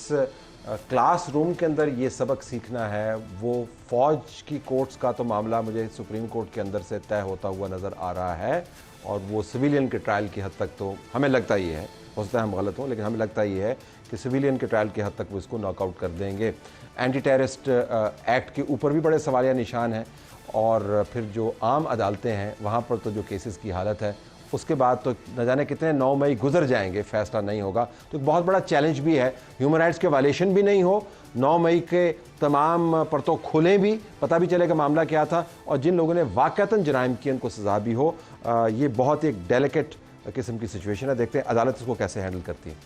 क्लासरूम के अंदर ये सबक सीखना है, वो फ़ौज की कोर्ट्स का तो मामला मुझे सुप्रीम कोर्ट के अंदर से तय होता हुआ नज़र आ रहा है, और वो सिविलियन के ट्रायल की हद तक तो हमें लगता ही है, हो सकता है हम गलत हों, लेकिन हमें लगता ही है कि सिविलियन के ट्रायल की हद तक वो इसको नॉकआउट कर देंगे। एंटी टेररिस्ट एक्ट के ऊपर भी बड़े सवालिया निशान हैं, और फिर जो आम अदालतें हैं वहाँ पर तो जो केसेस की हालत है, उसके बाद तो न जाने कितने 9 मई गुजर जाएंगे, फैसला नहीं होगा। तो एक बहुत बड़ा चैलेंज भी है, ह्यूमन राइट्स के वायलेशन भी नहीं हो, 9 मई के तमाम परतों खुलें भी, पता भी चलेगा मामला क्या था, और जिन लोगों ने वाक़तन जराइम किए उनको सज़ा भी हो। ये बहुत एक डेलिकेट किस्म की सिचुएशन है। देखते हैं अदालत इसको कैसे हैंडल करती है।